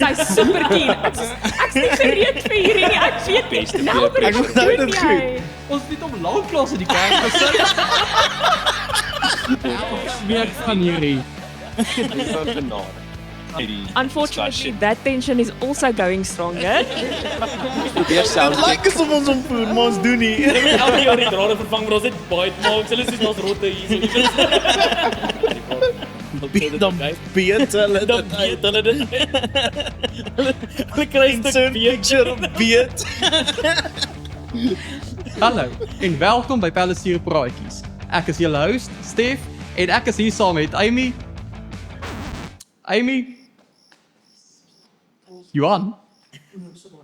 Sy's super keen. Ek's nie gereed vir hierdie nie. Ek weet Beste nie. Nou peer maar pressure. ek Dit goed. Ons het om lanklaas in die kerk gesit. Smeek van hierdie. Unfortunately, that tension is also going stronger. Probeer sound Dit lyk asof ons omvoer, maar ons doen nie. Elke jaar die drade vervang, maar ons het baie maak. Hulle soos ons rotte hier. Dan beet hulle Dan dit uit. weet hulle dit. Hulle kry 'n stuk Picture beet. Hallo en welkom by Palliser Praatjies. Ek is julle host, Stef, en ek is hier saam met Amy. Johan.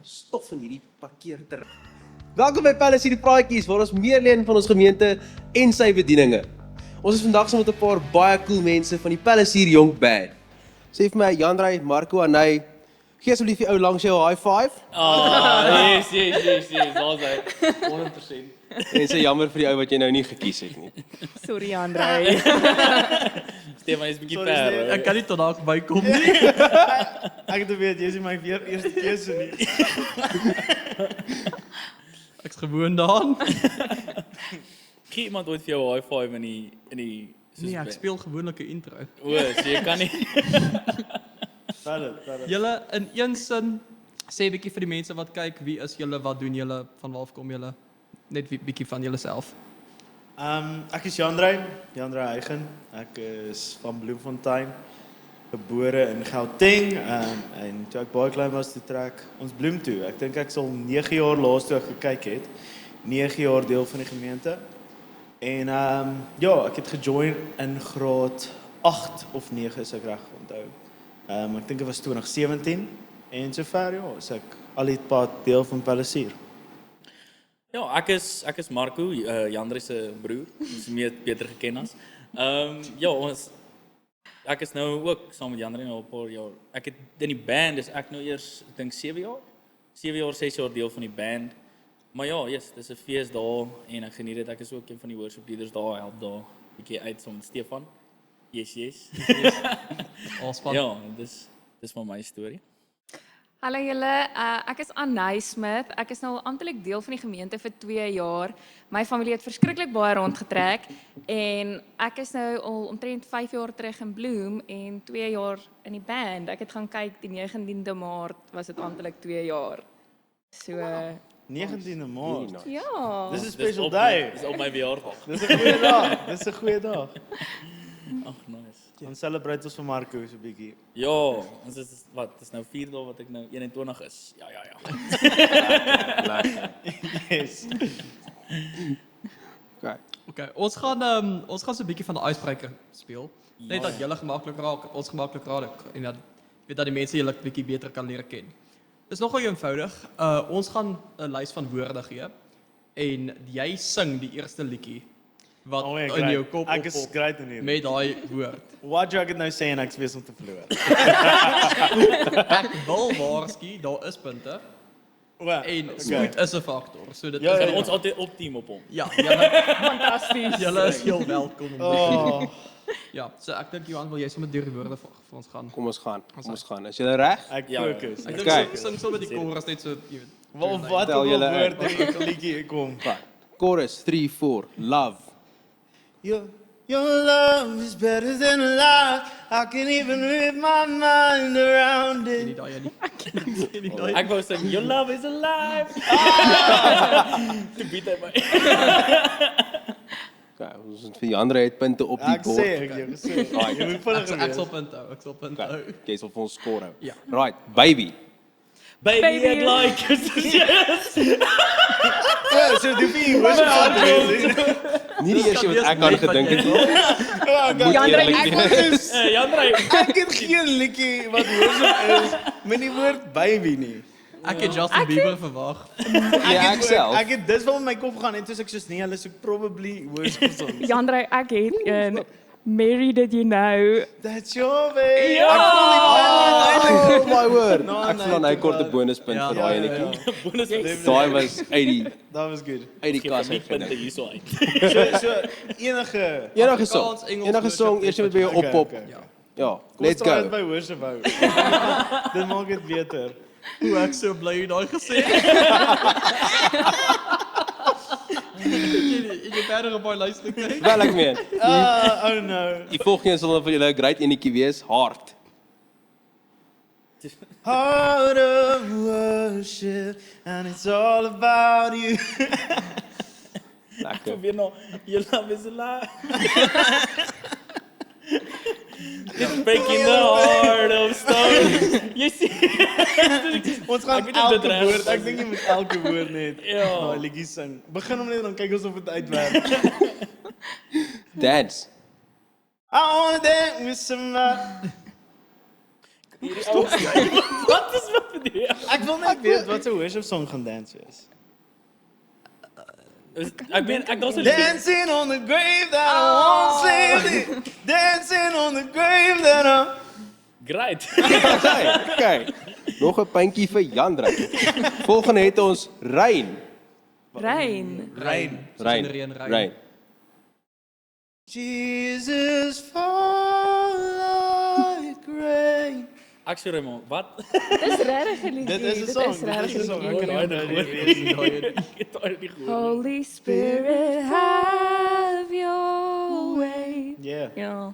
stof in hierdie parkeerterrein. Welkom by Palliser Praatjies, waar ons meer leen van ons gemeente en sy bedieninge. Ons is vandag saam met 'n paar baie cool mense van die Palliser Jong Band. Sê vir my, Jandrey, Marco, Anay, gee asseblief die ou langs jou 'n high five. Yes, daar's hy. 100%. En sê jammer vir die ou wat jy nou nie gekies het nie. Sorry, Andrei. Stefan is bietjie ver. Ek kan nie tot daar bykom nie. Ek het weet, jy is nie my eerste keuse nie. Ek's gewoond daaraan. Gee iemand ooit vir jou 'n high five in die Nee, ek speel gewoonlik 'n intro. O, so jy kan nie. Verder. Julle in een sin sê 'n bietjie vir die mense wat kyk, wie is julle, wat doen julle, van waar af kom julle? Net 'n bietjie van julleself. Ek is Jandrey Eigen. Ek is van Bloemfontein, gebore in Gauteng, en toe ek baie klein was toe trek ons Bloem toe. Ek dink ek sal 9 jaar laas toe ek gekyk het. 9 jaar deel van die gemeente. En ja, ek het gejoin in graad 8 of 9 as ek reg onthou. Ek dink dit was 2017 en sover ja, is ek al die pad deel van Palliser. Ja, ek is Marco, Jandrey se broer. Ons is beter geken as. Ja, ek is nou ook saam met Jandrey nou 'n paar jaar. Ek het in die band, is ek nou eers, ek dink 7 jaar. 7 jaar, 6 jaar deel van die band. Maar ja, yes, dis 'n fees daar en ek geniet dit. Ek is ook een van die worship leaders daar, help daar bietjie uit saam met Stefan. Yes. Alspan. Ja, dis van my storie. Hallo julle, ek is Anay Smith. Ek is nou al amptelik deel van die gemeente vir 2 jaar. My familie het verskriklik baie rondgetrek en ek is nou al omtrent 5 jaar terug in Bloem en 2 jaar in die band. Ek het gaan kyk die 19de Maart was dit amptelik 2 jaar. So 19de Maart. ja. Dis 'n special day. Dis op my verjaardag. Dis 'n goeie dag. Dis 'n goeie dag. Ag, nice. Dan celebrate ons vir Marco so 'n bietjie. Ja, ons is wat, dis nou 4 dae wat ek nou 21 is. Ja. Yes. Okay, ons gaan so 'n bietjie van 'n icebreaker speel. Net dat julle gemaklik raak, ons gemaklik raak en dat weet dat die mense julle 'n bietjie beter kan leer ken. Dis nogal eenvoudig. Ons gaan 'n lys van woorde gee en jy sing die eerste liedjie wat Oh, in jou kop ek is opkom great in hierdie. met daai woord. Wat jy ek het nou sê en ek weet om te verloor. Ek wil waarsku, daar is punte en spoed is 'n faktor. So dit Ja, is Kan ons altyd opteam op hom. ja, julle Fantasties. julle is heel welkom om dit te doen. Oh, Ja, so ek dink Johan wil jy sommer deur die woorde vir ons gaan. Kom ons gaan. Is julle reg? ek Ja. fokus. Ek dink Okay. sing so met die chorus net so, jy weet. Wat Tel op 'n julle uit. woord in 'n liedjie kom. Chorus 3 4 love. Your love is better than life. I can't even wrap my mind around Nie it. daai nie. Nie daai. Ek wou sing Your Love is Alive. Toe bied hy my. Okay, ons het vir Jandrey het punte op die Ek bord. sê ek jy sê. Jy moet vinnig Ek sal wees. punt hou. Ek sal punt hou. Okay, jy sal vir ons score hou. Ja. Right, baby. Baby, Baby. I'd like you to yes. Ja, so die wie was dit? Nie die eerste wat ek aan gedink het nie. Jandrey, Jandrey. Ek het geen liedjie wat hoor is met die woord baby nie. Ek het Justin Bieber verwag. Ja, ek self. Ek het dis wel in my kop gaan en toe sê ek soos nee, hulle is ook probably hoors gesond. Jandrey, ek het een Mary, did you know? That's your baby. Ja! Oh my word. No, Ek nee, voel hy te kort 'n bad. bonuspunt Ja, vir ja, daai ja, enetjie. Bonus Daai was uit Dat was good. die Geef kas my uit punte gedink. hierso uit. So enige Enige song, Afrikaans, Engels, enige song, worship, eers moet by jou Okay, oppop. okay. Ja. Ja, Kom let's ons try dit go. by worship hou. Dit maak dit beter. Hoe ek so bly jy daai gesê. Jy verder op my luister kyk. Wel ek meen. Oh no. Die volgende sal vir julle 'n great enetjie wees, Hart. Heart of worship and it's all about you. Lekker. Probeer nou, jy love is alive. It's breaking the heart of stone. Jy sien. Ons gaan Ek weet nie of dit elke reg woord, is ek dink jy moet elke woord net Ja. daai liedjie sing. Begin hom net dan kyk ons of dit uitwerk. Dance. I wanna dance with somebody. Wat is wat vir die? Ek wil net weet wat 'n worship song gaan dance is. Ek meen ek daar's 'n Dancing on the grave that I won't save. Dancing on the grave that I great. Okay. Nog 'n puntjie vir Jandra. Volgende het ons Rein. Rein. Rain. Rein. Jesus fall like rain. Ek sê Raymond, wat? Dis regtig 'n liedjie. Dit is 'n song. regtig 'n Ek liedjie. kan nie onthou nie. Ek het dit nie gehoor. Holy Spirit, have your way. Yeah. Ja.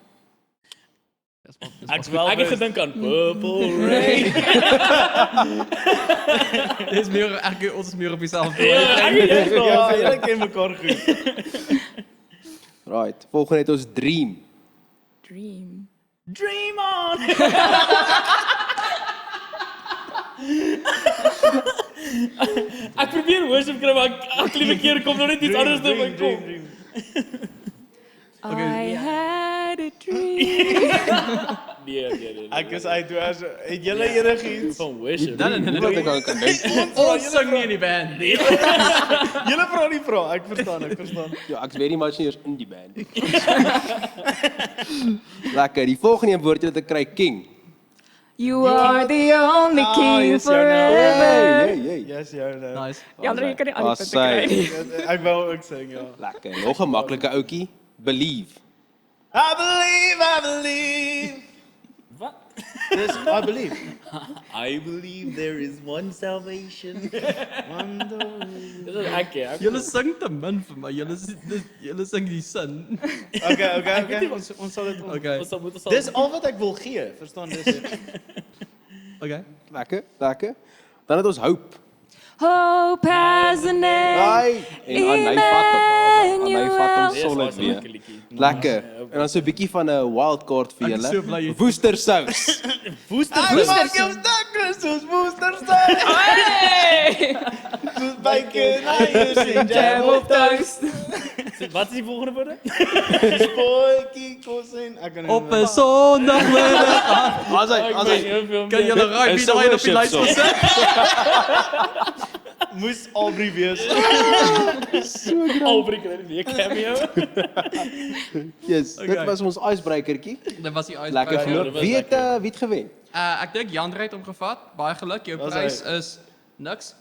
Ek wel Ek het gedink aan Purple Rain. Dis meer ons is meer op dieselfde. Ja, ek het Ja, julle ken mekaar goed. Right. Volgende het ons Dream. Dream. Dream on. Ek probeer worship kry maar ek liewe keer kom nog net iets anders in my kop. I had a dream. Nee. Ek is uit hoe as het julle enigiets? van worship. Hoe wat ek aan kan dink. Ons sing nie in die band. Julle vra nie vra, ek verstaan. Ja, ek's very much nie eens in die band. Lekker. Die volgende een woord jy te kry King. You are the only king yes, you're forever. Hey. Yes, jou nou. Nice. Jandre, jy kan nie al die punte Asai. kry nie. Ek wou ook sing, ja. Lekker. Nog 'n maklike ouetjie. Believe. I believe. Wat? Dis I believe. I believe there is one salvation. Wonder. Dis is ek. Julle sing te min vir my. Julle sing die sin. Okay. Ons sal dit Okay. Ons moet Dis al wat ek wil gee, verstaan dis. Okay. Lekker. Dan het ons Hope. Hope has a name. Ai, en Anay vat hom. Anay vat hom Dis solid was 'n weer. lekker liedjie. Lekker. En dan so 'n bietjie van 'n wildcard vir Ek is so bly julle. jy- Woestersous. Ek maak jou dakke soos woesterstaan. Hey! Soos bacon, eiers en jam op toast. Wat is die volgende woorde? Spootjie kos en ek kan nie Op 'n Sondagmiddag. As hy Kan julle raai wie daai op die lys gesit? moes Aubrey wees. Albrecht kry weer cameo. Yes, dit Okay. was ons icebreakertjie. Dit was die Lekker icebreaker. verloor. dit was Wie het lekker. wie het gewen? Ek dink Jandre het hom gevat. Baie geluk. Jou Was prys hy? is niks.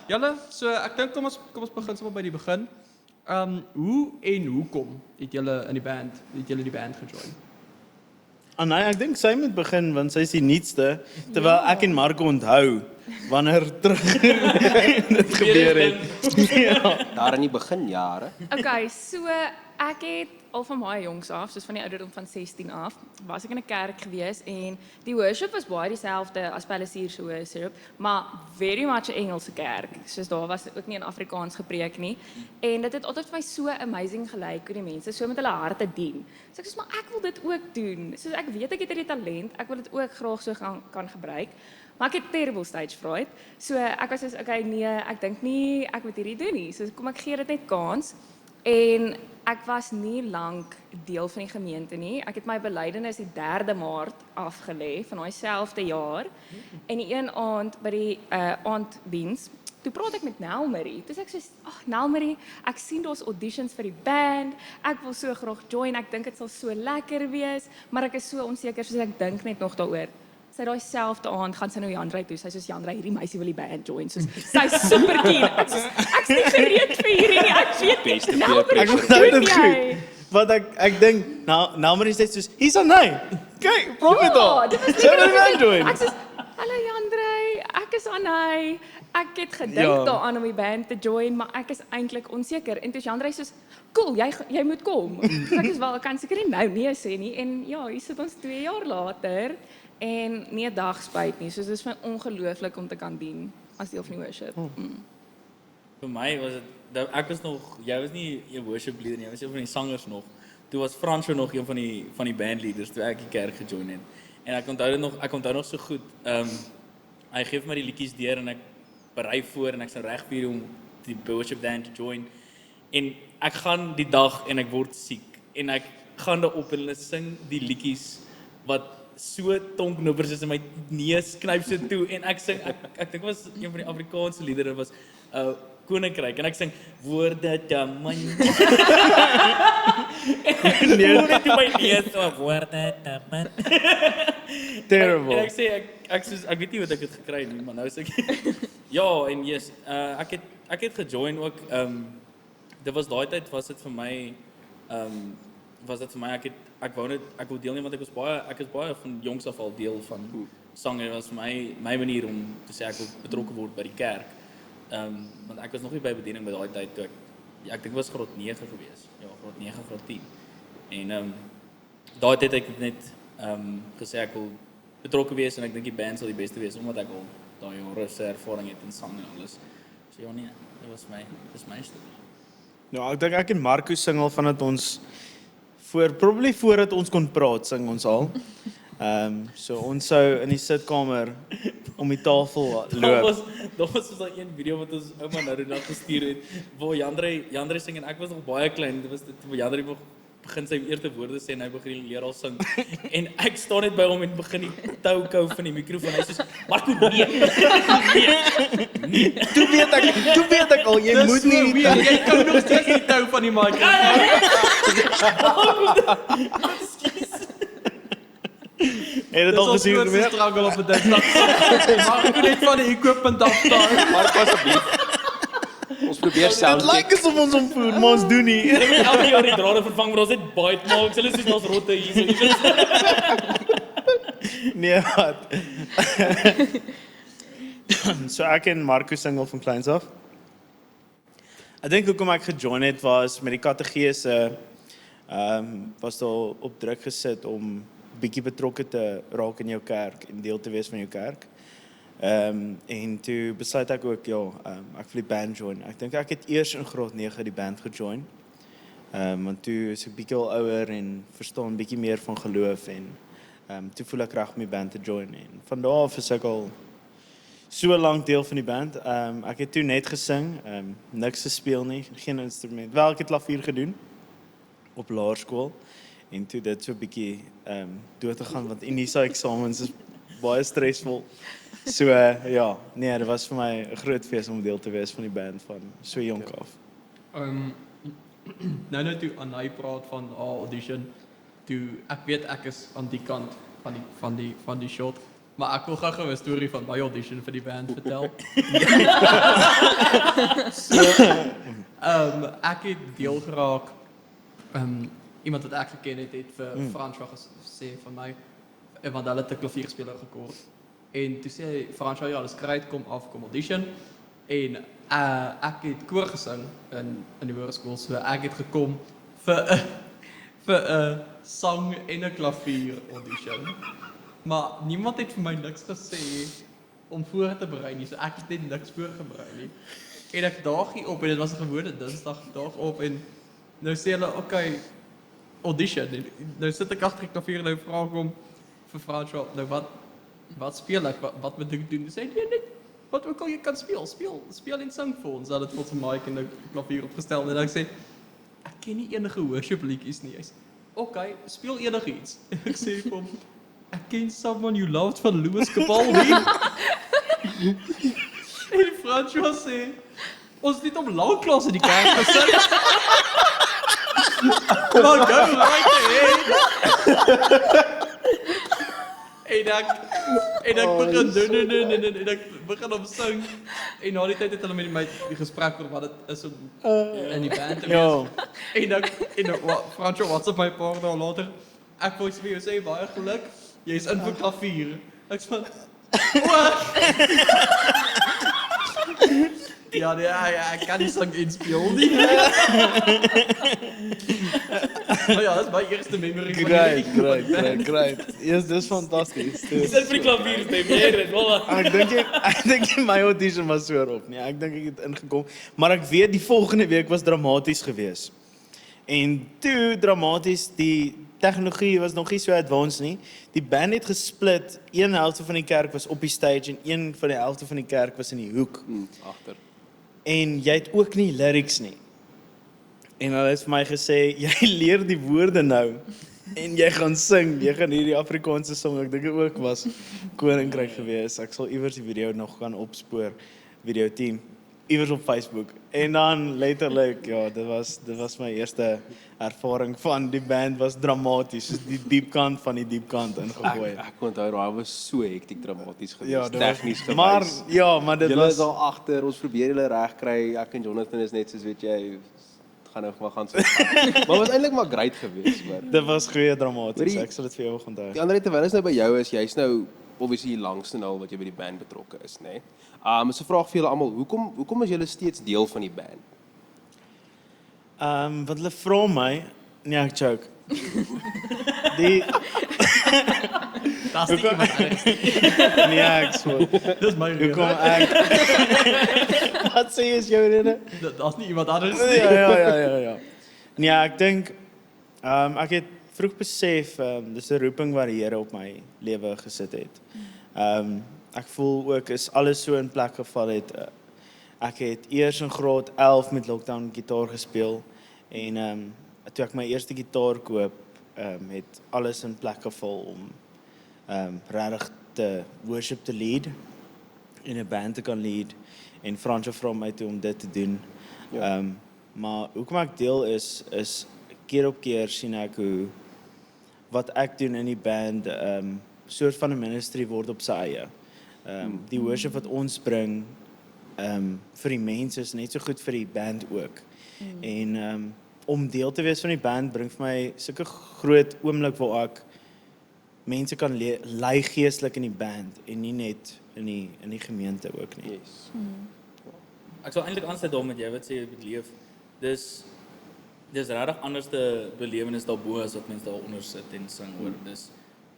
Julle, so ek dink kom ons begin sommer by die begin. Hoe en hoekom het julle in die band, gejoin? Nee, ek dink sy moet begin want sy is die nuutste terwyl ek en Marco onthou wanneer terug dit gebeur het. Daar in die beginjare. Okay, so ek het al van baie jongs af, soos van die ouderdom van 16 af, was ek in 'n kerk gewees en die worship was baie dieselfde as Palisier se worship, maar very much 'n Engelse kerk. Soos daar was ook nie in Afrikaans gepreek nie. En dit het altyd vir my so amazing gelyk hoe die mense so met hulle harte dien. So ek sê maar ek wil dit ook doen. Soos ek weet ek het hierdie talent, ek wil dit ook graag so kan gebruik. Maar ek het terrible stage fright. So ek was soos okay, nee, ek dink nie ek moet hierdie doen nie. So kom ek gee dit net kans. En ek was nie lank deel van die gemeente nie. Ek het my belydenis die 3de Maart afgelê van daai selfde jaar. En die een aand by die aanddiens, toe praat ek met Nelmarie. Toe sê ek soos, "Ag Nelmarie, ek sien daar's auditions vir die band. Ek wil so graag join. Ek dink dit sal so lekker wees, maar ek is so onseker soos ek dink net nog daaroor." Sy daai selfde aand gaan sy nou Jandre toe. Sy sê soos Jandre, hierdie meisie wil die band join. Soos sy's super keen. Ek's nie gereed vir hierdie nie. Ek weet Beste Nelmarie, peer wat pressure. doen jy? wat ek dink, nou maar is dit soos, hier's aan hy. Kyk, profit Ja, op. dit was Sy wil die band join. Ek sê, hallo Jandrey, ek is Anay. Ek het gedink Ja. daaraan om die band te join, maar ek is eintlik onseker. En toe is Jandrey soos, "Cool, jy moet kom." So ek is wel, ek kan seker nie nou nee sê nie. En ja, hier sit ons 2 jaar later en nie 'n dag spyt nie. So dit is vir my ongelooflik om te kan dien as deel van die worship. Vir my was dit ek was nog jy was nie 'n worship leader nie, jy was een van die sangers nog. Toe was Fransjo nog een van die bandleaders toe ek die kerk gejoin het. En ek onthou nog so goed. Hy gee vir my die liedjies deur en ek berei voor en ek's nou reg vir om die worship band te join. En ek gaan die dag en ek word siek en ek gaan daarop en hulle sing die liedjies wat so tonknoppers is in my neus knyp so toe en ek sing ek dink was een van die Afrikaanse liedere was Koninkryk en ek sing woorde te man. Nee, net my neus so woorde te man. Terrible. En ek sê ek weet nie wat ek het gekry nie, maar nou is ek ja, en yes, ek het gejoin ook dit was daai tyd was dit vir my ek wou deelneem want ek is baie van jongs af al deel van sang en dit was vir my manier om te sê ek wil betrokke word by die kerk. Want ek was nog nie by bediening by daai tyd toe ek dink was graad 9 gewees. Ja, graad 9, graad 10. En daai tyd het ek net gesê ek wil betrokke wees en ek dink die band sal die beste wees omdat ek al daai jare se ervaring het in sang en alles. So ja nee, dis my storie. Ja, ek dink ek en Marco sing al vandat ons voordat ons kon praat, sing ons al. So ons sou in die sitkamer om die tafel loop. Daar was so 'n video wat ons ouma nou die dag gestuur het waar Jandrey sing en ek was nog baie klein. Dit was dit waar Jandrey begin sy eerste woorde sê en hy begin leer al sing. En ek staan net by hom en begin die tou kou van die mikrofoon. Hy sê Marco nee. Toe weet ek al jy moet nie Jy kan nog steeds die tou van die mikrofoon. het dit al gesien Dis meer. struggle op 'n Dinsdag. Maar ek net van die equipment afstaan. Maar asseblief. Ons probeer Dit sound lyk asof ons hom voed, maar ons doen nie. Ek moet elke jaar die drade vervang maar ons het bite maak. Hulle sê ons rotte hier so. Nee, wat? So ek en Marco sing al van kleins af. Ek dink hoekom ek gejoin het was met die kategese was daar op druk gesit om bietjie betrokke te raak in jou kerk en deel te wees van jou kerk. En toe besluit ek ook ek wil die band join. Ek dink ek het eers in graad 9 die band gejoin. Want toe is ek bietjie al ouer en verstaan bietjie meer van geloof en toe voel ek reg om die band te join en van daar af is ek al so lank deel van die band. Ek het toe net gesing, niks gespeel nie, geen instrument. Wel ek het klavier gedoen op laerskool en toe dit so 'n bietjie dood te gaan want Unisa eksamens is baie stresvol. So nee, dit was vir my 'n groot fees om deel te wees van die band van so jonk af. Nou toe Anay praat van haar audition, toe ek weet ek is aan die kant van die shot, maar ek wil gou 'n storie van my audition vir die band vertel. Ek het deel geraak iemand wat ek geken het vir Fransjo gesê van my want hulle het 'n klavierspeler gekort. En toe sê Fransjo ja, dis great, kom audition. En ek het koor gesing in die hoërskool, so ek het gekom vir 'n sang en 'n klavier audition. Maar niemand het vir my niks gesê om voor te berei nie, so ek het net niks voorberei nie. En ek daag hier op en dit was 'n gewone Dinsdag daag op en nou sê hulle okay, audition. En nou sit ek agter die klavier en nou vra ek hom vir Fransjo, nou wat speel ek? Wat moet ek doen? Sy sê nee, net wat ook al jy kan speel en sing vir ons. Hulle het vir ons 'n mic en 'n klavier opgestel en ek sê ek ken nie enige worship liedjies nie. Hy sê okay, speel enigiets. En ek sê vir hom ek ken Someone You Loved van Louis Capaldi. En Fransjo sê ons het om lanklaas in die kerk gesit. Maar go right ahead. En ek begin doen en ek begin op sing. En na die tyd het hulle met my die gesprek oor wat dit is om in die band te wees. En Franco WhatsApp my 'n paar dae later. Ek voice vir jou sê baie geluk. Jy's in vir klavier. Ek sê ja, ek kan nie sang inspeel nie. Maar ja, dat is my eerste memory. Great. Yes, dis fantasties. Dis vir die klavier stem meer en voilà. Ek dink my audition was so op nie. Ek dink ek het ingekom, maar ek weet die volgende week was dramaties geweest. En toe dramaties die tegnologie was nog nie so advanced nie. Die band het gesplit. Een helfte van die kerk was op die stage en een van die helfte van die kerk was in die hoek. Agter. En jy het ook nie lyrics nie. En hulle het vir my gesê, jy leer die woorde nou en jy gaan sing. Jy gaan hierdie Afrikaanse song, ek dink dit ook was Koninkryk gewees. Ek sal iewers die video nog gaan opspoor, video team, iewers op Facebook. En dan letterlik, ja, dit was my eerste ervaring van die band was dramaties, soos die diepkant van die diepkant ingegooi. Ek onthou daai was so hektiek dramaties geweest, Ja, dit was- tegnies gewys. Maar dit Julle was is al agter, ons probeer julle regkry. Ek en Jonathan is net soos weet jy, gaan nou maar gaan so. Maar was eintlik maar great geweest, hoor. dit was goeie dramaties. Hoorie- Ek sal dit vir jou onthou. Die ander terwyl is nou by jou is, jy's nou obviously langste nou al wat jy by die band betrokke is, né? So 'n vraag vir julle almal, hoekom is julle steeds deel van die band? Wat hulle vra my, nee, ek joke. Die Das is nie iemand anders. nee, ek sê. Dis my Hoekom rede. ek Wat sê is jou rede? Das nie iemand anders nie. Ja. Nee, ek dink ek het vroeg besef dis 'n roeping wat die Here op my lewe gesit het. Ek voel ook is alles so in plek geval het. Ek het eers in graad 11 met lockdown gitaar gespeel en toe ek my eerste gitaar koop, het alles in plek geval om regtig te worship te lead en 'n band te kan lead en Franco vra my toe om dit te doen. Maar hoekom ek deel is keer op keer sien ek hoe wat ek doen in die band soort van 'n ministry word op sy eie. Die worship wat ons bring vir die mense is net so goed vir die band ook. En om deel te wees van die band bring vir my sulke groot oomblik waar ek mense kan lei geestelik in die band en nie net in die gemeente ook nie. Yes. Ek sal eintlik aansluit daarmee met jy wat sê jy beleef. Dis regtig anders te belewenis daarbo as wat mense daaronder sit en sing hoor. Dis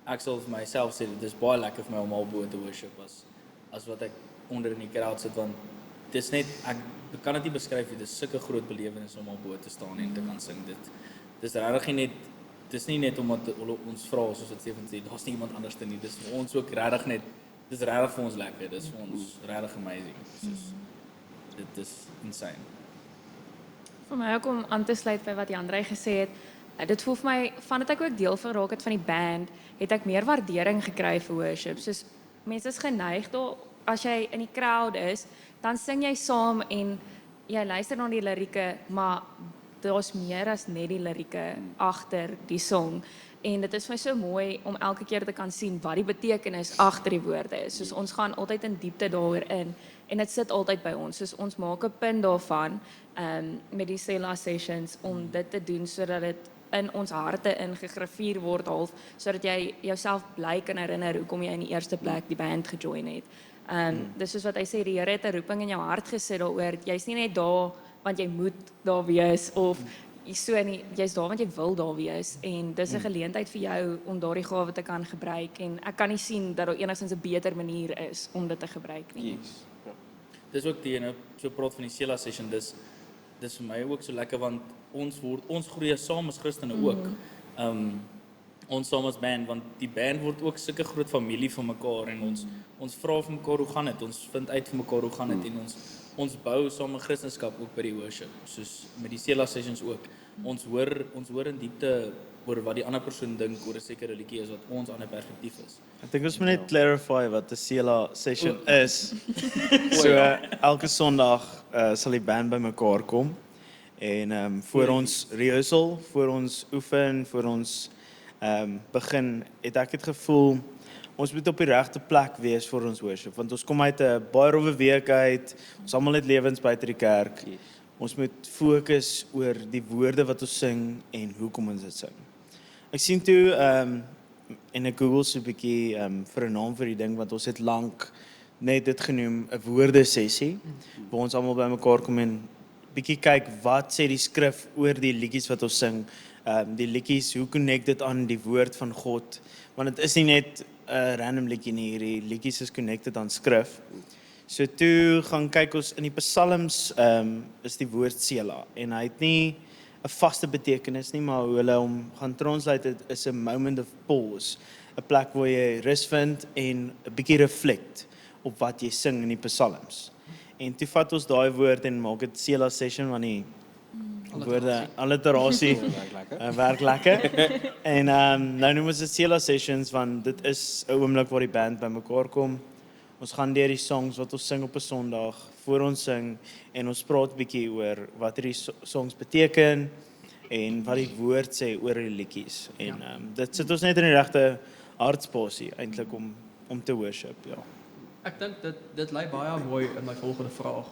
ek sal vir myself sê dit is baie lekker vir my om al bo te worship as wat ek onder in die crowd sit want dis net ek kan dit nie beskryf nie. Dis sulke groot belewenis om al bo te staan en te kan sing. Dis regtig nie net dis nie net omdat ons vra soos wat Stefan sê, daar's nie iemand anders te nie. Dis vir ons ook regtig net dis regtig vir ons lekker. Dis vir ons regtig amazing. Dit is insane. Vir my ook om aan te sluit by wat Jandrey gesê het, dit voel vir my vandat ek ook deel geraak het van die band, het ek meer waardering gekry vir worship. Soos mense is geneig daar as jy in die crowd is, dan sing jy saam en jy luister na die lirieke, maar daar's meer as net die lirieke agter die song. En dit is vir my so mooi om elke keer te kan sien wat die betekenis agter die woorde is. Soos ons gaan altyd in diepte daaroor in en dit sit altyd by ons. Soos ons maak 'n punt daarvan met die Selah sessions om dit te doen sodat dit in ons harte ingegraveer word half sodat jy jouself bly kan herinner hoekom jy in die eerste plek die band gejoin het. Dis soos wat hy sê, die Here het 'n roeping in jou hart gesit daaroor. Jy's nie net daar want jy moet daar wees of jy's daar want jy wil daar wees en dis 'n geleentheid vir jou om daardie gawe te kan gebruik en ek kan nie sien dat daar enigstens 'n beter manier is om dit te gebruik nie. Yes. Ja. Dis ook die so praat van die Selah session dis vir my ook so lekker want ons groei saam as Christene ook. Ons saam as band want die band word ook sulke groot familie van mekaar en ons vra vir mekaar hoe gaan dit? Ons vind uit vir mekaar hoe gaan dit en ons bou saam 'n Christendom ook by die worship. Soos met die Selah sessions ook. Ons hoor in diepte oor wat die ander persoon dink oor 'n sekere liedjie is wat ons ander perspektief is. Ek dink ons moet net clarify wat 'n Selah session is. So elke Sondag sal die band bymekaar kom en voor ons rehearsal, voor ons oefen, voor ons begin het ek het gevoel ons moet op die regte plek wees vir ons worship, want ons kom uit 'n baie rowwe week uit, ons almal het lewens buite die kerk. Ons moet fokus oor die woorde wat ons sing en hoekom ons dit sing. Ek sien toe en ek Google so 'n bietjie vir 'n naam vir die ding, want ons het lank net dit genoem 'n woordesessie waar ons almal bymekaar kom en bietjie kyk wat sê die skrif oor die liedjies wat ons sing. Die liedjies, hoe connect dit aan die woord van God? Want dit is nie net 'n random liedjie nie, hierdie liedjies is connected aan skrif. So toe gaan kyk ons in die psalms is die woord Selah en hy het nie 'n vaste betekenis nie, maar hoe hulle hom gaan translate dit is 'n moment of pause, 'n plek waar jy rus vind en 'n bietjie reflect op wat jy sing in die psalms. En toe vat ons daai woord en maak dit Selah session van die woorde alliterasie werk lekker. En nou noem ons dit Selah sessions want dit is 'n oomblik waar die band bymekaar kom. Ons gaan deur die songs wat ons sing op 'n Sondag, voor ons sing en ons praat bietjie oor wat hierdie songs beteken en wat die woord sê oor die liedjies. En dit sit ons net in die regte hartspasie eintlik om te worship, ja. Ek dink dit lei baie mooi in my volgende vraag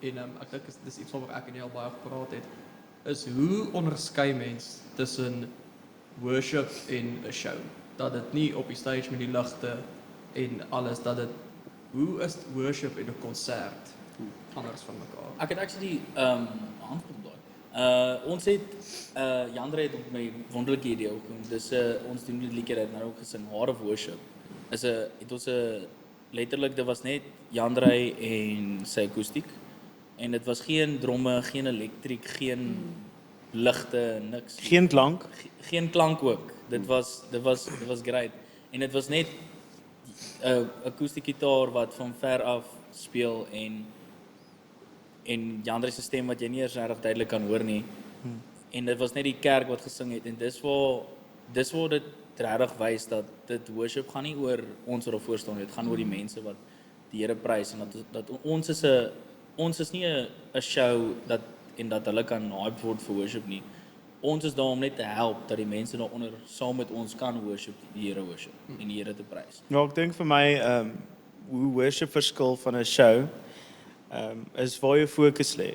en ek dink dis iets waaroor ek en jy al baie gepraat het, is hoe onderskei mens tussen worship en 'n show? Dat dit nie op die stage met die ligte en alles, dat dit hoe is worship en 'n konsert anders van mekaar? Ek het actually antwoord daai. Ons het Jandre het op my wonderlike idee gekom. Dis ons doen die liedjie het nou ook gesing Heart of Worship. Het ons letterlik dit was net Jandre en sy akoestiek en dit was geen dromme, geen elektriek, geen ligte, niks. Geen klank. Geen klank ook. Dit was great. En dit was net 'n akoestiek gitaar wat van ver af speel en Jandre se stem wat jy nie eers reg duidelik kan hoor nie. En dit was net die kerk wat gesing het en dis waar dit regtig wys dat dit worship gaan nie oor ons wat voor staan nie, dit gaan oor die mense wat die Here prys en dat ons is nie 'n show dat hulle kan hype word vir worship nie. Ons is daar om net te help dat die mense daaronder saam met ons kan worship, die Here worship en die Here te prys. Ja, ek dink vir my hoe worship verskil van 'n show is waar jou fokus lê.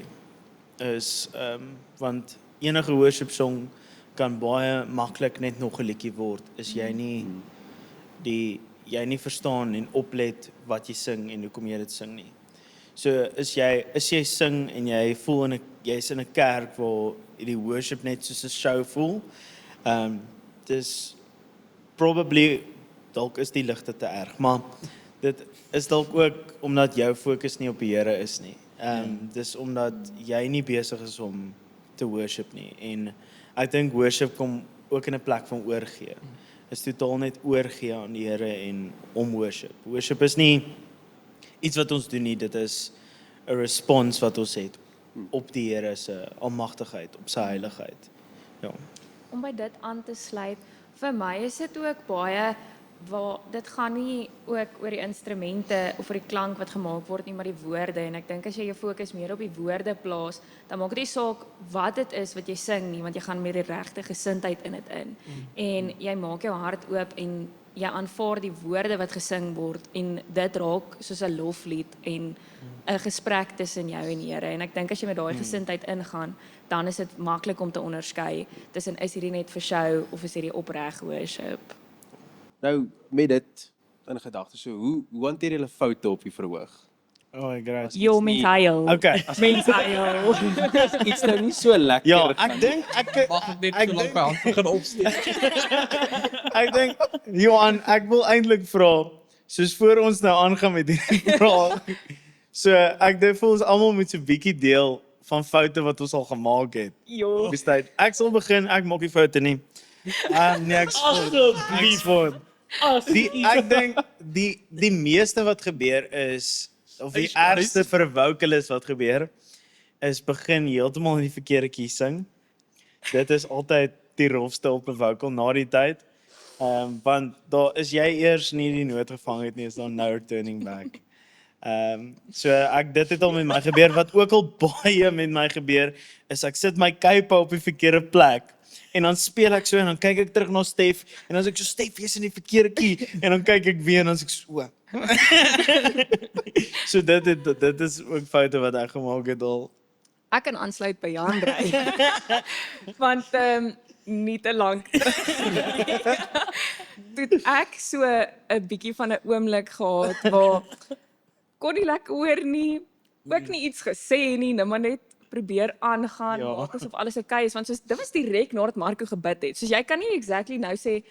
Want enige worship song kan baie maklik net nog 'n liedjie word as jy nie verstaan en oplet wat jy sing en hoekom jy dit sing nie. So as jy sing en jy voel jy's in 'n kerk waar die worship net soos 'n show voel, dis probably dalk is die ligte te erg, maar dit is dalk ook omdat jou fokus nie op die Here is nie. Dis omdat jy nie besig is om te worship nie en ek dink worship kom ook in 'n plek van oorgee. Is totaal net oorgee aan die Here en om worship. Worship is nie iets wat ons doen nie, dit is 'n respons wat ons het op die Here se almagtigheid, op sy heiligheid. Ja. Om by dit aan te sluit, vir my is dit ook baie waar dit gaan nie ook oor die instrumente of oor die klank wat gemaak word nie, maar die woorde en ek dink as jy jou fokus meer op die woorde plaas, dan maak dit nie saak wat dit is wat jy sing nie, want jy gaan met die regte gesindheid in dit in. En jy maak jou hart oop en jy aanvaar die woorde wat gesing word en dit raak soos 'n loflied en 'n gesprek tussen jou en die Here en ek dink as jy met daai gesindheid ingaan, dan is dit maklik om te onderskei tussen is hierdie net vir show of is hierdie opreg worship. Nou met dit in gedagte, so hoe hanteer julle foute op die verhoog? Oh my God. Jo, mens huil. Okay. Mens huil. Iets nou nie so lekker. Ja, ek dink Mag ek net so lank my hand begin opsteek? ek dink Johan, ek wil eintlik vra soos voor ons nou aangaan met hierdie vraag. So ek dink vir ons almal moet so 'n bietjie deel van foute wat ons al gemaak het. Jo. Bestaan. Ek sal begin, ek maak nie foute nie. Nee, ek sport. Ek dink die meeste wat gebeur is of die ergste verwoukelis wat gebeur is begin heeltemal in die verkeerde kies sing. Dit is altyd die rofste op 'n vocal na die tyd. Want daar is jy eers nie die noot gevang het nie, is daar no turning back. So dit het al met my gebeur, wat ook al baie met my gebeur, is ek sit my kuipe op die verkeerde plek. En dan speel ek so en dan kyk ek terug na Stef en dan is ek so Stef, jy's in die verkeerde key en dan kyk ek weer en dan is ek so. So dit is ook foute wat ek gemaak het al. Ek kan aansluit by Jan Drey. Want nie te lank. Toe ek so 'n bietjie van 'n oomblik gehad waar kon nie lekker hoor nie, ook nie iets gesê nie, net maar net probeer aangaan, Ja. maak asof alles oukei is, want soos dit was direk nadat Marco gebid het. Soos jy kan nie exactly nou sê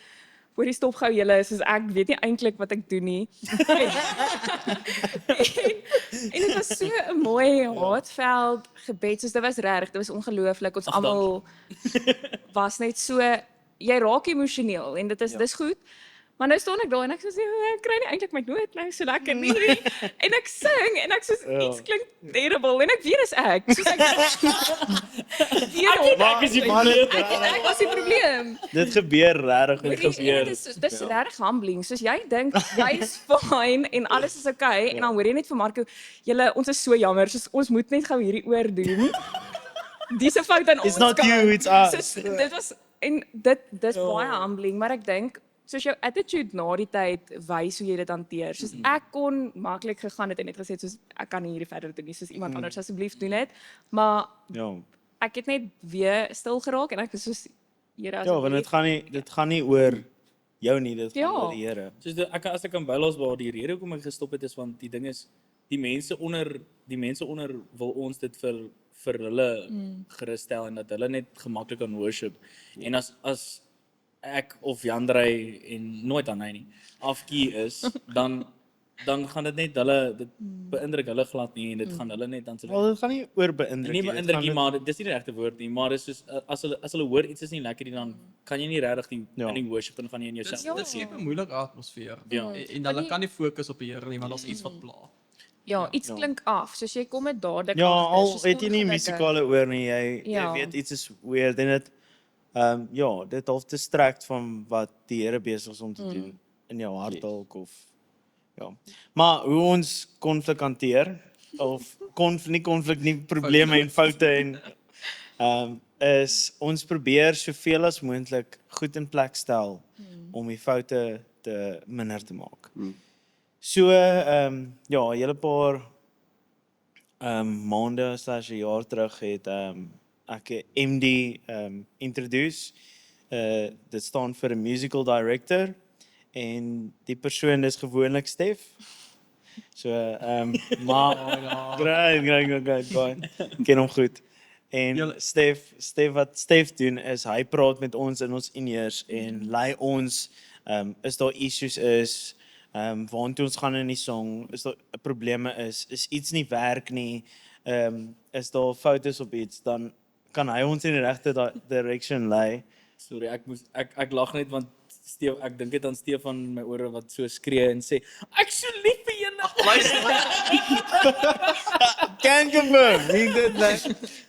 hoorie stop gou julle, soos ek weet nie eintlik wat ek doen nie. en dit was so 'n mooi hartveld gebed, soos dit was reg, dit was ongelooflik. Ons almal was net so jy raak emosioneel en dit is dis goed. Maar nou staan ek daar en ek sê ek kry nie eintlik my noot nou so lekker nie. En ek sing en ek sê iets klink terrible en ek weet dis ek. Soos ek Ek is die probleem. ek was die probleem. Dit gebeur regtig met Dit is regtig humbling. Soos jy dink jy is fine en alles is okay en dan hoor jy net vir Marco, julle ons is so jammer, soos ons moet net gou hierdie oor doen. Dis 'n fout aan ons. It's not kant. you, it's us. Soos, dit was en dis baie humbling, maar ek dink soos jou attitude na die tyd wys hoe jy dit hanteer. Soos ek kon maklik gegaan het en net gesê soos ek kan nie hierdie verder doen nie, soos iemand anders asseblief doen dit. Maar Ja. ek het net weer stil geraak en ek was soos Here Ja, want dit gaan nie oor jou nie, dit gaan Ja. oor die Here. Soos as ek kan bylos waar die rede hoekom ek gestop het is want die ding is die mense onder wil ons dit vir hulle gerus stel en dat hulle net gemaklik kan worship. En as ek of Jan Drey en nooit aan hy nie afkie is, dan gaan dit net dit beïndruk hulle glad nie en dit gaan hulle net dan so Wel, dit gaan nie oor beïndruk nie dit beïndruk nie, gaan maar dis nie die regte woord nie, maar dis soos as hulle hoor iets is nie lekker nie, dan kan jy nie regtig in die worship en van jy in jouself. Dit skep 'n moeilike atmosfeer. Ja. En hulle kan nie fokus op die Here nie, want daar's iets wat pla. Ja, iets klink af, soos jy kom met dadelik Ja, agter, al soos het jy nie ongelukkig. musikale oor nie, jy Ja. weet iets is weird en dit ja, dit half distract van wat die Here besig is om te doen in jou hart dalk of ja. Maar hoe ons konflik hanteer of nie konflik nie, probleme en foute en is ons probeer soveel as moontlik goed in plek stel om die foute te minder te maak. So ja, 'n hele paar maande slash 'n jaar terug het ek 'n MD introduce. Dit staan vir 'n musical director en die persoon is gewoonlik Stef. So maar great. Ken hom goed. En Stef wat Stef doen is hy praat met ons in ons in-ears en lei ons is daar issues is waantoe ons gaan in die song, is daar probleme is iets nie werk nie, is daar foute op iets, dan kan hy ons in die regte direction lei. Sorry, ek lag net want ek dink dit aan Stefan in my ore wat so skree en sê ek so lief vir julle. Can confirm.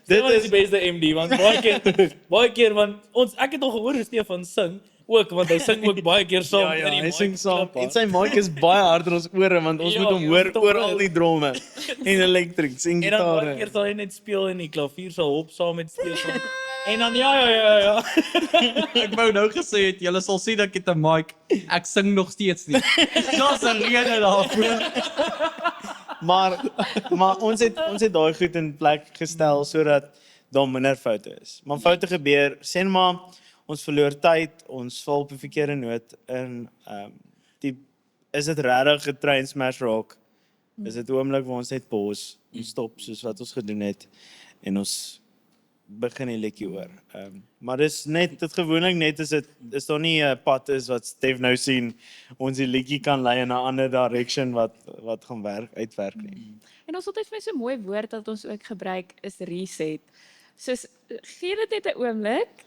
Dit is die beste MD want baie keer want ek het al gehoor hoe Stefan sing ook want hy sing ook baie keer saam Ja, in die hy sing mic saam. klap, En sy mic is baie harder in ons ore want ons Ja, moet hom jy hoor moet hom oor hoor. al die drome en elektriek en En dan baie gitare. keer sal hy net speel en die klavier sal hop saam met Stefan. En dan ja. Ek wou nou gesê het julle sal sien ek het 'n mic. Ek sing nog steeds nie. Daar's 'n rede daarvoor. Maar ons het daai goed in plek gestel sodat daar minder foute is. Maar foute gebeur, sê maar ons verloor tyd, ons val op 'n verkeerde noot in is dit regtig 'n train smash rock. Is dit 'n oomblik waar ons net pause en stop soos wat ons gedoen het en ons begin die liedjie oor. Maar dis net dit gewoonlik net is daar nie 'n pad is wat Stef nou sien ons die liedjie kan lei in 'n ander direction wat gaan uitwerk nie. En ons het altyd vir my so 'n mooi woord dat ons ook gebruik is reset. Soos gee dit net 'n oomblik.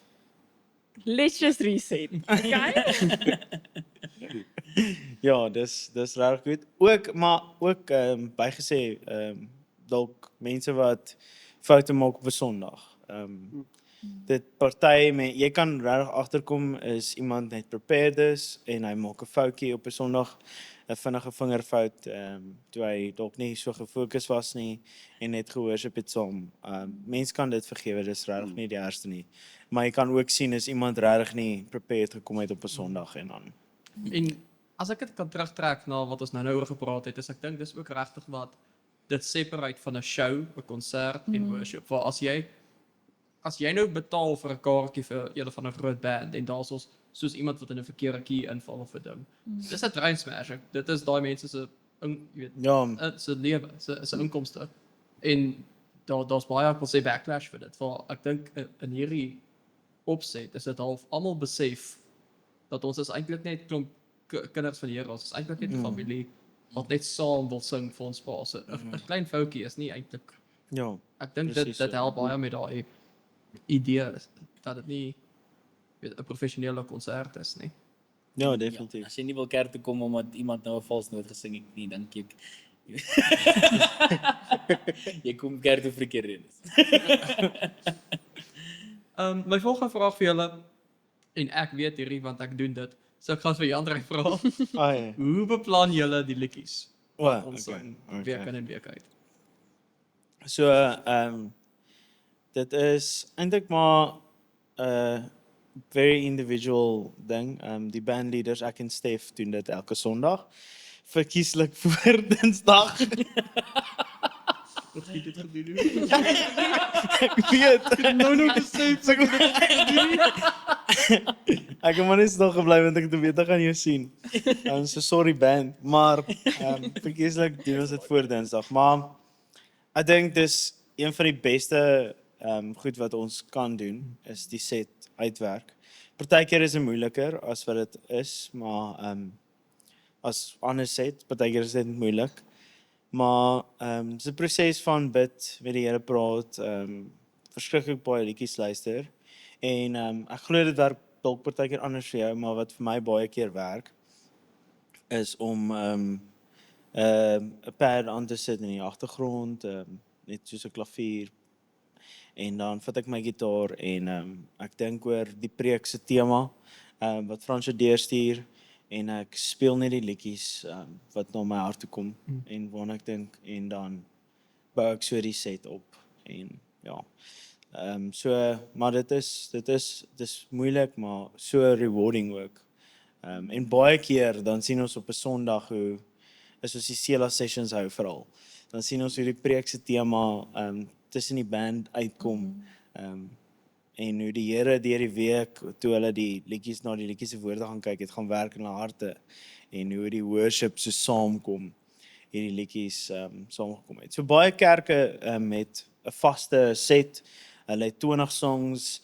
Let's just reset. Okay? Ja, dis regtig goed. Ook bygesê dalk mense wat foute maak op 'n Sondag. dit party jy kan regtig agterkom is iemand net prepared is en hy maak 'n foutjie op 'n Sondag, 'n vinnige vingerfout, toe hy dalk nie so gefokus was nie en net gehoorship het saam. Mens kan dit vergewe, dis regtig nie die ergste nie. Maar jy kan ook sien is iemand regtig nie prepared gekom het op 'n Sondag en dan En as ek dit kan terugtrek na wat ons nou oor gepraat het, is ek dink dis ook regtig wat dit separate van 'n show, 'n konsert en worship. Want as jy nou betaal vir 'n kaartjie vir een van 'n groot band en daar's ons soos iemand wat in 'n verkeerde key inval of 'n ding. Dis 'n train smashing. Dit is daai mense se jy weet, se lewe, se inkomste. En daar's baie ek wil sê backlash vir dit. Want ek dink in hierdie opset is dit half almal besef dat ons is eintlik net klomp kinders van die Here, ons is eintlik net 'n familie wat net saam wil sing vir ons Pa. So 'n klein foutjie is nie eintlik. ja, Ek dink Presies dit so. help baie met daai idee dat dit nie weet 'n professionele konsert is nie. ja, definitief. As jy nie wil kerk toe kom omdat iemand nou 'n vals noot gesing het nie, dink ek jy kom kerk toe vir verkeerde redes. My volgende vraag vir julle en ek weet hierdie want ek doen dit. So ek gaan vir Jandrey vra. Ja. Hoe beplan julle die liedjies? Ons sing week in en week uit. So, dit is eintlik maar 'n very individual ding. Die bandleaders, ek en Stef doen dit elke Sondag. Verkieslik voor Dinsdag. Wat jy dit gedoen? Ek weet. Nou nog gesê Ek het maar net nog gebly want ek het weet ek gaan jou sien. So sorry band, maar verkieslik doen ons dit voor Dinsdag. Maar ek dink dis een van die beste goed wat ons kan doen is die set uitwerk. Partykeer is dit moeiliker as wat dit is, maar as ander set, partykeer is dit moeilik. Maar dis 'n proses van bid, met die Here praat, verskriklik baie liedjies luister. En ek glo dit werk dalk partykeer anders vir jou, maar wat vir my baie keer werk is om 'n pad aan te sit in die agtergrond, net soos 'n klavier. En dan vat ek my gitaar en ek dink oor die preek se tema wat Fransjo deurstuur en ek speel net die liedjies wat na my hart toe kom en waarna ek dink en dan bou ek so die set op en ja. So maar dit is moeilik maar so rewarding ook. En baie keer dan sien ons op 'n Sondag hoe is ons die Sela sessions hou veral. Dan sien ons hoe die preek se tema tussen die band uitkom. En hoe die Here deur die week toe hulle die liedjies na die liedjies se woorde gaan kyk, het gaan werk in hulle harte en hoe die worship so saamkom, hierdie liedjies saamgekom het. So baie kerke met 'n vaste set. Hulle het 20 songs,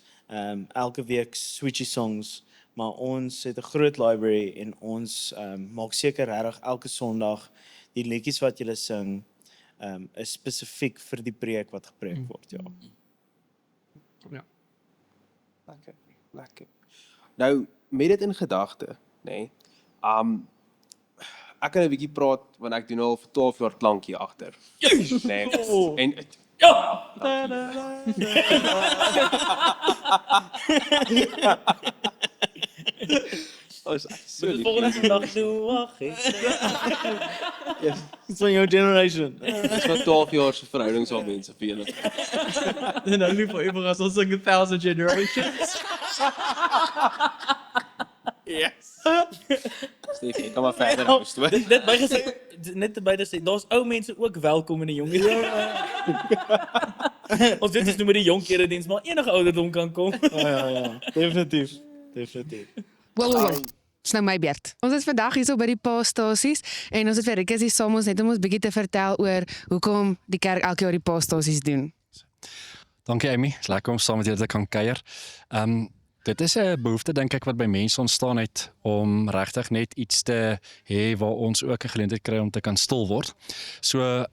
elke week switchy songs, maar ons het 'n groot library en ons maak seker regtig elke Sondag die liedjies wat jy sing is spesifiek vir die preek wat gepreek word, ja. Ja. Lekker. Nou, met dit in gedagte, nê. Ek kan 'n bietjie praat want ek doen al vir 12 jaar klank hier agter. Nee. En so Dis volgende Sondag toe wag. It's van your generation. Dis wat 12 jaar se verhouding saam mense vir julle. En only forever as ons sing 1,000 generations. Yes. Stefie, kom maar verder met die storie. Dit bygesê net by te sê, daar's ou mense ook welkom in die jong. Ons dit is nou met die jong kere diens, maar enige ouderdom kan kom. Ja, definitief. Wow. Dis nou my beurt. Ons is vandag hier so by die paastasies en ons het vir Rikus hier saam ons net om ons bietjie te vertel oor hoekom die kerk elke jaar die paastasies doen. Dankie Amy, is lekker om saam met julle te kan kuier. Dit is 'n behoefte dink ek wat by mense ontstaan het om regtig net iets te hê waar ons ook 'n geleentheid kry om te kan stil word. So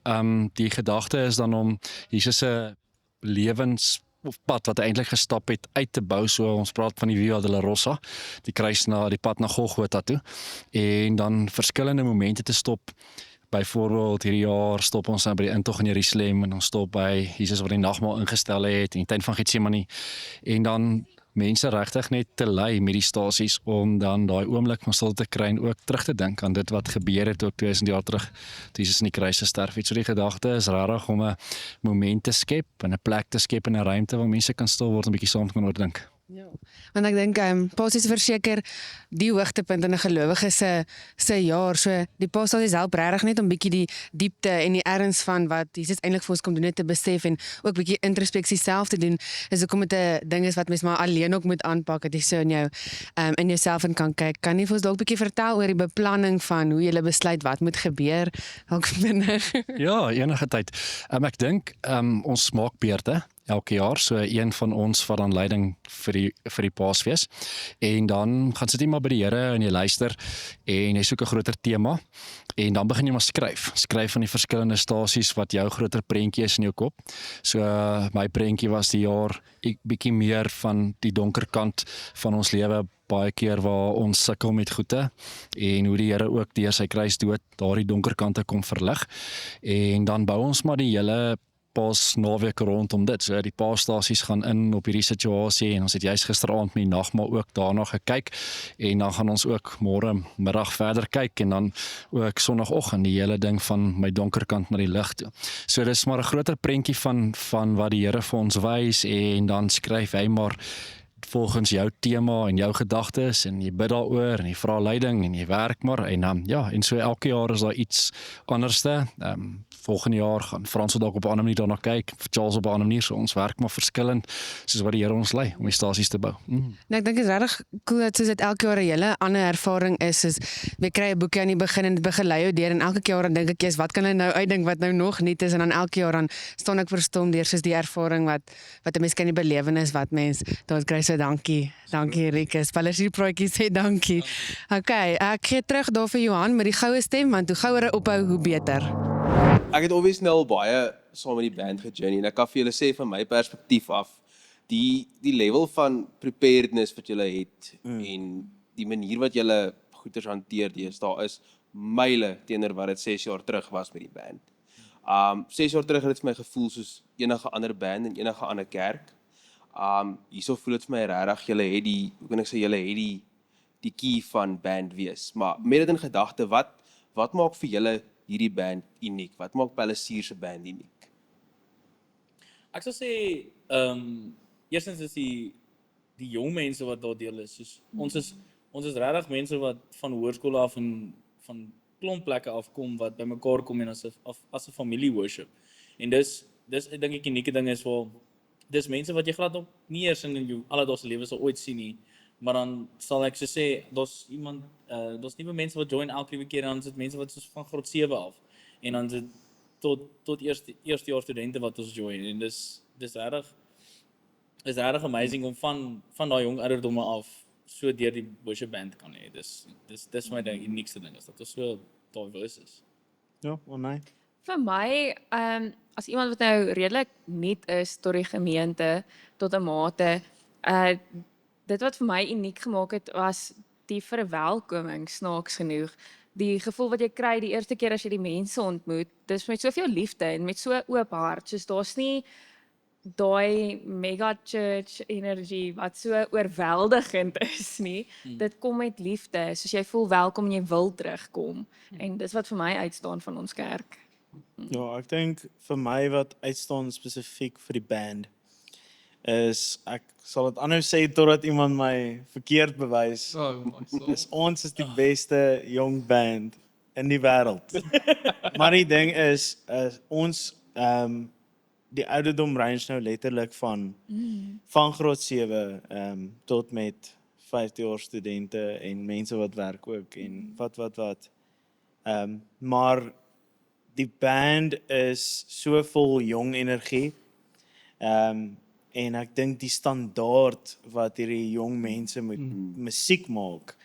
die gedagte is dan om Jesus se lewens of pad wat hy eintlik gestap het uit te bou. So ons praat van die Via Dolorosa, die kruis na die pad na Golgotha toe en dan verskillende momente te stop byvoorbeeld hierdie jaar stop ons nou by die intog in Jerusalem en ons stop by Jesus wat die nagmaal ingestel het in die tuin van Getsemane en dan mense regtig net te lei met die stasies om dan daai oomblik van stilte te kry en ook terug te dink aan dit wat gebeur het ook 2000 jaar terug toe Jesus in die kruis gesterf het. So die gedagte is regtig om 'n moment te skep en 'n plek te skep en 'n ruimte waar mense kan stil word en 'n bietjie saam kan oordink. Ja. Want ek dink Paasies verseker die hoogtepunt in 'n gelowige se jaar. So die Paasasies help regtig net om bietjie die diepte en die erns van wat Jesus eintlik vir ons kom doen net te besef en ook bietjie introspeksie self te doen. Is hoekom dit 'n ding is wat mens maar alleen ook moet aanpak, dat jy so in jou in jouself in kan kyk. Kan jy vir ons dalk bietjie vertel oor die beplanning van hoe jy besluit wat moet gebeur? Dalk vinnig. Ja, enige tyd. Ek dink ons maak beurte elke jaar, so een van ons vat dan leiding vir die Paasfees en dan gaan sit jy maar by die Here en jy luister en jy soek 'n groter tema en dan begin jy maar skryf van die verskillende stasies wat jou groter prentjie is in jou kop. So my prentjie was die jaar bietjie meer van die donker kant van ons lewe, baie keer waar ons sukkel met goeie en hoe die Here ook deur sy kruisdood daardie donker kante kom verlig en dan bou ons maar die hele Paasnaweek rondom dit. So die Paasstasies gaan in op hierdie situasie en ons het juist gisteraand met die nagmaal ook daarna gekyk en dan gaan ons ook môre middag verder kyk en dan ook Sondagoggend die hele ding van my donker kant na die lig toe. So dis maar 'n groter prentjie van wat die Here vir ons wys en dan skryf hy maar volgens jou tema en jou gedagtes en jy bid daaroor en jy vra leiding en jy werk maar en so elke jaar is daar iets anderste. Volgende jaar gaan Frans dalk op 'n ander manier daarna kyk, Charles op 'n ander manier, so ons werk maar verskillend soos wat die Here ons lei om die stasies te bou. Nou, ek dink dit is regtig cool dat soos dit elke jaar 'n hele ander ervaring is. Jy kry 'n boekie aan die begin en dit begelei jou deur en elke keer dan dink ek jy's wat kan hy nou uitdink wat nou nog nuut is en dan elke jaar dan staan ek verstom deur soos die ervaring wat 'n mens kan die belewenis wat mens daar kry. So dankie Rikus. Palisier Praatjie sê dankie. Okay, ek gee terug daar vir Johan met die goue stem want hoe gouer hy ophou hoe beter. Ek het obviously nou al baie saam met die band gejourney en ek kan vir julle sê van my perspektief af, die level van preparedness wat julle het en die manier wat julle goeders hanteer deesdae is myle teenoor wat dit 6 jaar terug was met die band. 6 jaar terug het dit vir my gevoel soos enige ander band in enige ander kerk. Hierso voel dit vir my regtig julle het die key van band wees. Maar met dit in gedagte, wat maak vir julle hierdie band uniek? Wat maak Palisier se band uniek? Ek sal sê, eerstens is die jong mense wat daar deel is. Soos, ons is regtig mense wat van hoërskool af en van klomp plekke afkom wat bymekaar kom en as 'n familie worship. En dis ek dink 'n unieke ding is waar dis mense wat jy glad op nie eers in jou alledaagse lewe sal ooit sien nie. Maar dan sal ek so sê, daar's nuwe mense wat join elke liewe keer en dan is dit mense wat soos van graad 7 af en dan is dit tot eerste jaar studente wat ons join en dis regtig amazing om van daai jong ouderdomme af so deur die worship band kan hê. Dis my ding, uniekste ding is dat ons so diverse is. Ja, nee. Vir my, as iemand wat nou redelik nuut is tot die gemeente, tot 'n mate, dit wat vir my uniek gemaak het, was die verwelkoming, snaaks genoeg. Die gevoel wat jy kry die eerste keer as jy die mense ontmoet, dis met soveel liefde en met so oop hart, soos daar's nie daai mega church energie wat so oorweldigend is nie. Dit kom met liefde, soos jy voel welkom en jy wil terugkom. En dis wat vir my uitstaan van ons kerk. Ja, ek dink vir my wat uitstaan spesifiek vir die band is, ek sal dit aanhou sê totdat iemand my verkeerd bewys, is ons is die beste jong band in die wêreld. Maar die ding is ons die ouderdom range nou letterlik van graad 7 tot met 50 jaar studente en mense wat werk ook en wat. Maar die band is so vol jong energie. En ek dink die standaard wat hierdie jong mense moet musiek maak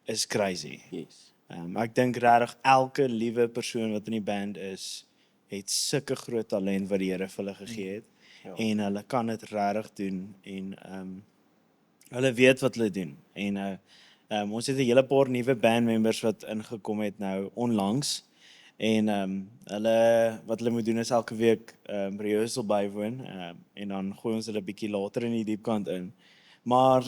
is crazy. Yes. Ek dink regtig elke liewe persoon wat in die band is, het sulke groot talent wat die Here vir hulle gegee het. Ja. En hulle kan dit regtig doen en hulle weet wat hulle doen. En ons het 'n hele paar nuwe bandmembers wat ingekom het nou onlangs. En hulle wat hulle moet doen is elke week rehearsal bywoon en dan gooi ons hulle bietjie later in die diepkant in. Maar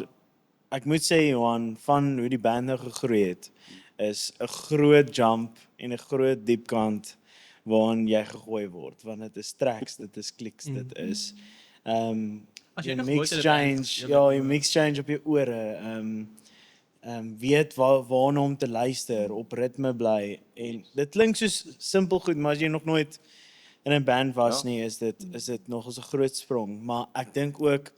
ek moet sê Johan, van hoe die band nou gegroei het, is 'n groot jump en 'n groot diepkant waarin jy gegooi word, want dit is tracks, dit is kliks, dit is As jy jy nog mix nooit in 'n band change, gespeel ja, het, jy mix change op jou ore, weet waarna om te luister, op ritme bly en dit klink soos simpel goed, maar as jy nog nooit in 'n band was nie, is dit nog 'n groot sprong, maar ek dink ook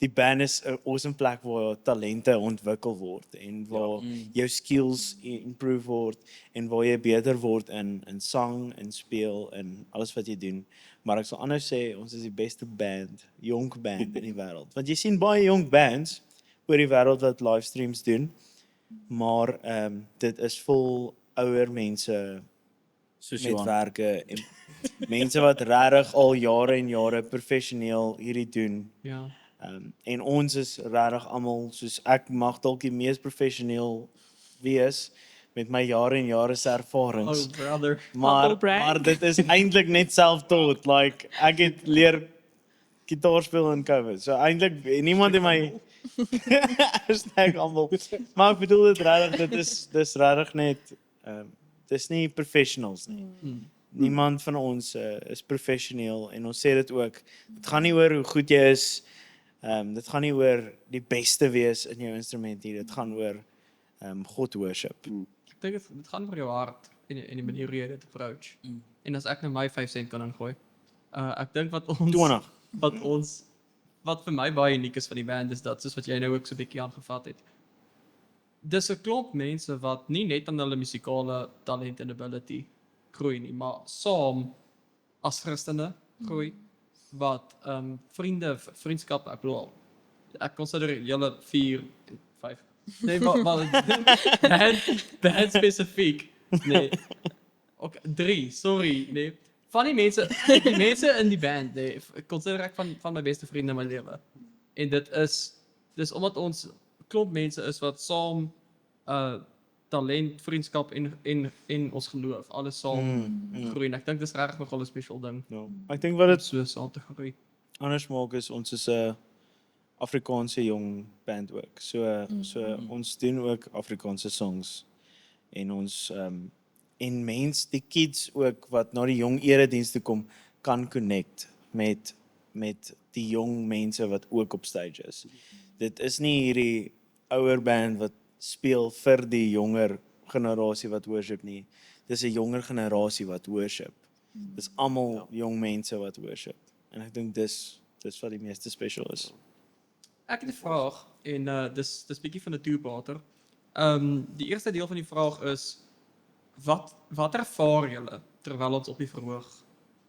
die band is 'n awesome plek waar talente ontwikkel word en waar jou skills improve word en waar jy beter word in sang en speel en alles wat jy doen. Maar ek sal anders sê ons is die beste band, jonk band in die wêreld. Want jy sien baie jonk bands oor die wêreld wat livestreams doen, maar dit is vol ouer mense Soos met Johan. werke en mense wat regtig al jare en jare professioneel hierdie doen. Ja. En ons is regtig almal soos ek mag dalk die mees professioneel wees met my jare en jare se ervarings. Oh brother. Maar dit is eintlik net self-taught. Like ek het leer gitaar speel in COVID. So eintlik niemand in my hashtag almal. Maar ek bedoel dit regtig, dis regtig net dis nie professionals nie. Niemand van ons is professioneel en ons sê dit ook. Dit gaan nie oor hoe goed jy is. Dit gaan nie oor die beste wees in jou instrument nie. Dit gaan oor God worship. Ek dink dit gaan oor jou hart en die manier hoe jy dit approach. En as ek nou my 5 sent kan ingooi. Ek dink wat ons 20. wat vir my baie uniek is van die band is dat soos wat jy nou ook so 'n bietjie aangevat het. Dis 'n klomp mense wat nie net aan hulle musikale talent en ability groei nie, maar saam as Christene groei wat vriendskap, ek bedoel ek konsidereer julle 4 5. Nee, maar band spesifiek. Nee. Ook 3, sorry, nee. Van die mense in die band, nee, ek konsidereer ek van my beste vriende in my lewe. En dis omdat ons klomp mense is wat saam talent, vriendskap en ons geloof alles saam groei. En ek dink dis regtig nogal 'n special ding. Ja. Ek dink wat dit So saam te groei. anders maak is ons is 'n Afrikaanse jong band ook. So ons doen ook Afrikaanse songs en ons en die kids ook wat na die jong eredienste kom kan connect met die jong mense wat ook op stage is. Dit is nie hierdie ouer band wat speel vir die jonger generasie wat worship nie. Dis 'n jonger generasie wat worship. Dis almal jong mense wat worship. En ek dink dis wat die meeste special is. Ek het 'n vraag en dis bietjie van 'n two-parter. Die eerste deel van die vraag is wat ervaar julle terwyl ons op die verhoog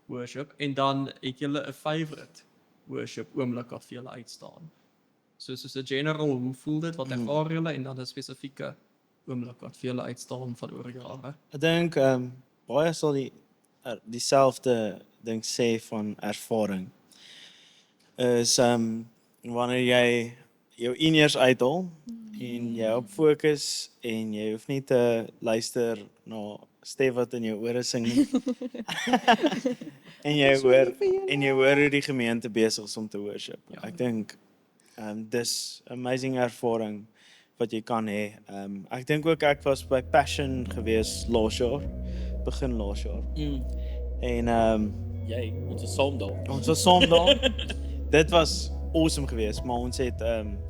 worship en dan het julle 'n favorite worship oomblik wat vir julle uitstaan. Soos 'n general, hoe voel dit, wat ervaar julle en dan 'n spesifieke oomblik wat vir julle uitstaan van oor jare. Ek dink baie sal dieselfde ding sê van ervaring. Is wanneer jy jou in-ears uithaal en jy op fokus en jy hoef nie te luister na Stef wat in jou ore sing nie. en jy hoor hoe die gemeente besig is om te worship. Ja. Ek dink dis amazing ervaring wat jy kan hê. Ek dink ook ek was by Passion gewees begin laas jaar. En Jy, ons is saam daar. ons was saam daar. Dit was awesome geweest, maar ons het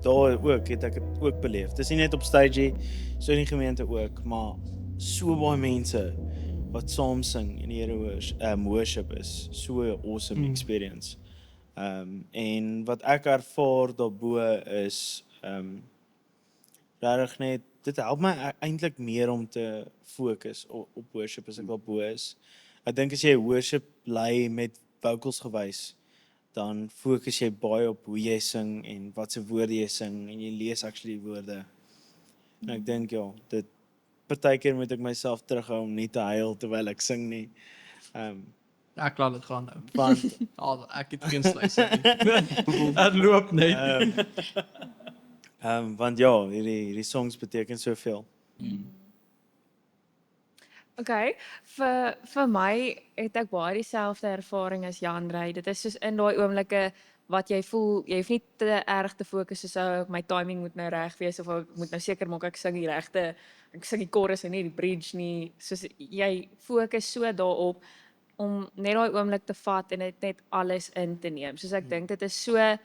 daar ook het ek dit ook beleef. Dis nie net op stage, so in die gemeente ook, maar so baie mense wat saam sing en die Here worship is so 'n awesome experience. En wat ek ervaar daarbo is regtig net dit help my eintlik meer om te fokus op worship as ek daarbo is. Ek dink as jy worship lei met vocals gewys, dan fokus jy baie op hoe jy sing en wat se woorde jy sing en jy lees actually die woorde. En ek dink ja, dit partykeer moet ek myself terughou om nie te huil terwyl ek sing nie. Ek laat dit gaan nou. Want Ek het geen sluis nie. Dit loop net. want ja, hierdie songs beteken soveel. Okay, vir my het ek baie dieselfde ervaring as Jandrey. Dit is soos in daai oomblikke wat jy voel, jy hoef nie te erg te fokus soos my timing moet nou reg wees of ek moet nou seker maak ek sing die regte, ek sing die chorus en nie die bridge nie. Soos jy fokus so daarop om net daai oomblik te vat en dit net alles in te neem. Soos ek dink dit is so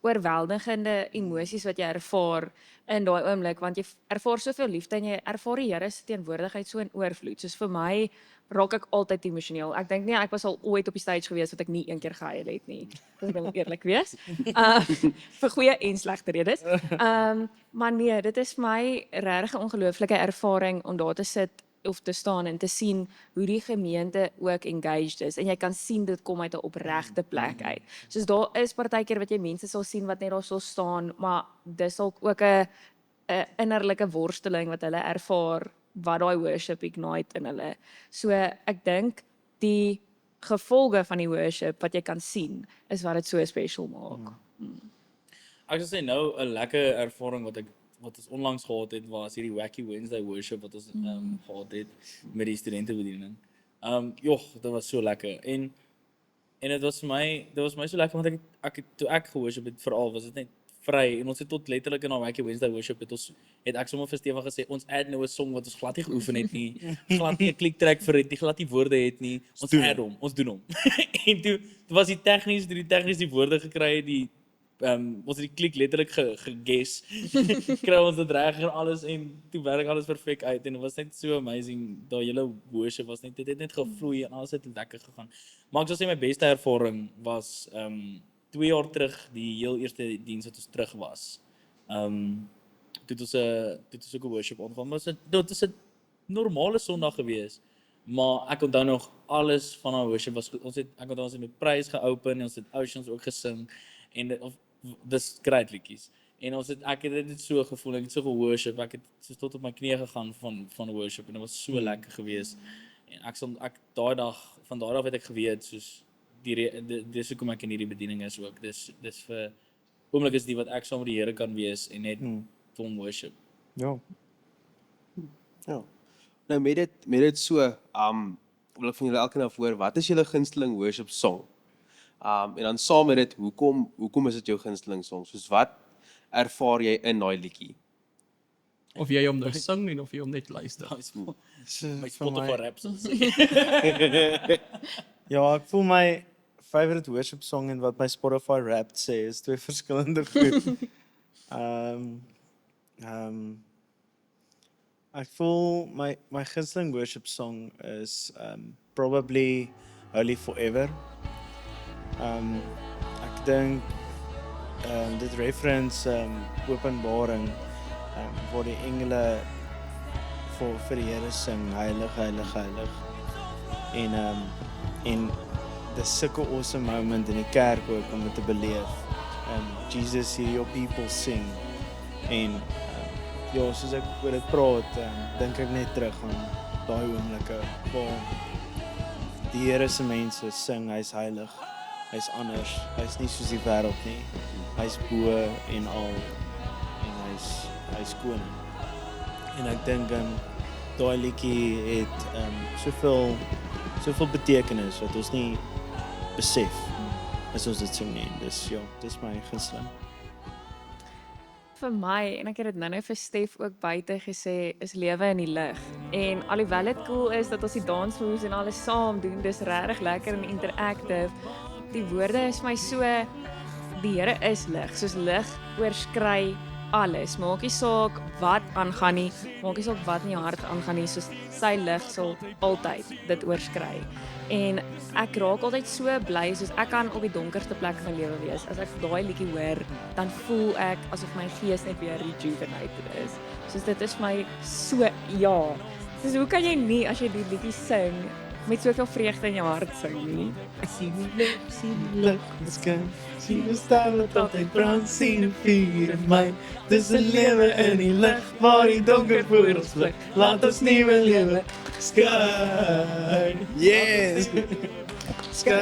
oorweldigende emosies wat jy ervaar in daai oomblik want jy ervaar soveel liefde en jy ervaar die Here se teenwoordigheid so in oorvloed. Soos vir my raak ek altyd emosioneel. Ek dink nie ek was al ooit op die stage gewees wat ek nie een keer gehuil het nie. As ek nou eerlik wees. Vir goeie en slegte redes. Maar nee, dit is vir my regtig 'n ongelooflike ervaring om daar te sit of te staan en te sien hoe die gemeente ook engaged is en jy kan sien dit kom uit 'n opregte plek uit. Soos daar is partykeer wat jy mense sal sien wat net daar sal staan, maar dis dalk ook 'n innerlike worsteling wat hulle ervaar wat daai worship ignite in hulle. So ek dink die gevolge van die worship wat jy kan sien is wat dit so special maak. Ek sou sê nou 'n lekker ervaring wat ons onlangs gehad het was hierdie Wacky Wednesday worship wat ons gehad het met die studentebediening. Joh, dit was so lekker en dit was vir my so lekker want toe ek geworship het veral was dit net vry en ons het tot letterlik in our Wacky Wednesday worship het ek sommer vir Stefan gesê ons add nou 'n song wat ons glad nie geoefen het nie, glad nie 'n kliktrek vir het nie, glad nie woorde het nie. Ons add hom, ons doen hom. En toe was die tegnies die woorde gekry het, ons het die klik letterlik geguess. Kry ons dit reg en alles en toe werk alles perfek uit en dit was net so amazing. Daai hele worship was dit het net gevloei en alles het lekker gegaan. Maar ek sou sê my beste ervaring was 2 jaar terug die heel eerste diens wat ons terug was. Dit was ook 'n worship aanvang, maar dit is 'n normale Sondag gewees. Maar ek onthou nog alles van our worship was goed. Ek onthou ons het met prys geopen en ons het Oceans ook gesing en dis great liedjies. En ek het dit so gevoel, ek het so geworship, ek het so tot op my knieë gegaan van worship en dit was so lekker geweest. En daai dag het ek geweet soos dis hoekom ek in hierdie bediening is ook. Dis vir oomblik is die wat ek saam met die Here kan wees en net vir hom worship. Ja. Ja. Nou met dit so, wil ek van julle elkeen af hoor, wat is julle gunsteling worship song? En dan saam met dit, hoekom is dit jou gunsteling song? Soos wat ervaar jy in daai liedjie? Of jy hom nou sing en of jy hom net luister. My Spotify raps. Ja, ek voel my favorite worship song en wat my Spotify Wrapped sê is twee verskillende goed. Ek voel my gunsteling worship song is probably Holy Forever. Ek dink dit reference Openbaring waar die engele vir die Here sing heilig, heilig, heilig. En dis sulke awesome moment in die kerk ook om dit te beleef. Jesus, hear your people sing. En ja, soos ek oor dit praat, dink ek net terug aan daai oomblikke waar die Here se mense sing, hy's heilig, hy's anders, hy's nie soos die wêreld nie. Hy's bo en al en hy's koning. En ek dink daai liedjie het soveel betekenis wat ons nie besef as ons dit sing nie. Dis ja, dis my gunsteling. Vir my, en ek het dit nou vir Stef ook buite gesê, is lewe in die lig. En alhoewel dit cool is dat ons die dansmoves en alles saam doen, dis regtig lekker en interactive. Die woorde is my so, die Here is lig, soos lig oorskry alles. Maak nie saak wat aangaan nie, maak nie saak wat in jou hart aangaan nie, soos sy lig sal altyd dit oorskry. En ek raak altyd so bly, soos ek kan op die donkerste plek van my lewe wees. As ek daai liedjie hoor, dan voel ek asof my gees net weer rejuvenated is. Soos dit is my so, ja. Soos hoe kan jy nie, as jy die liedjie sing, met soveel vreugde in jou hart sing nie? Sien die lig, sien die sterre tot hy brand, sien die vuur in my. Dis 'n lewe in die lig, waar die donker voor ons blik. Laat ons nuwe lewe skyn. Yes! Skyn.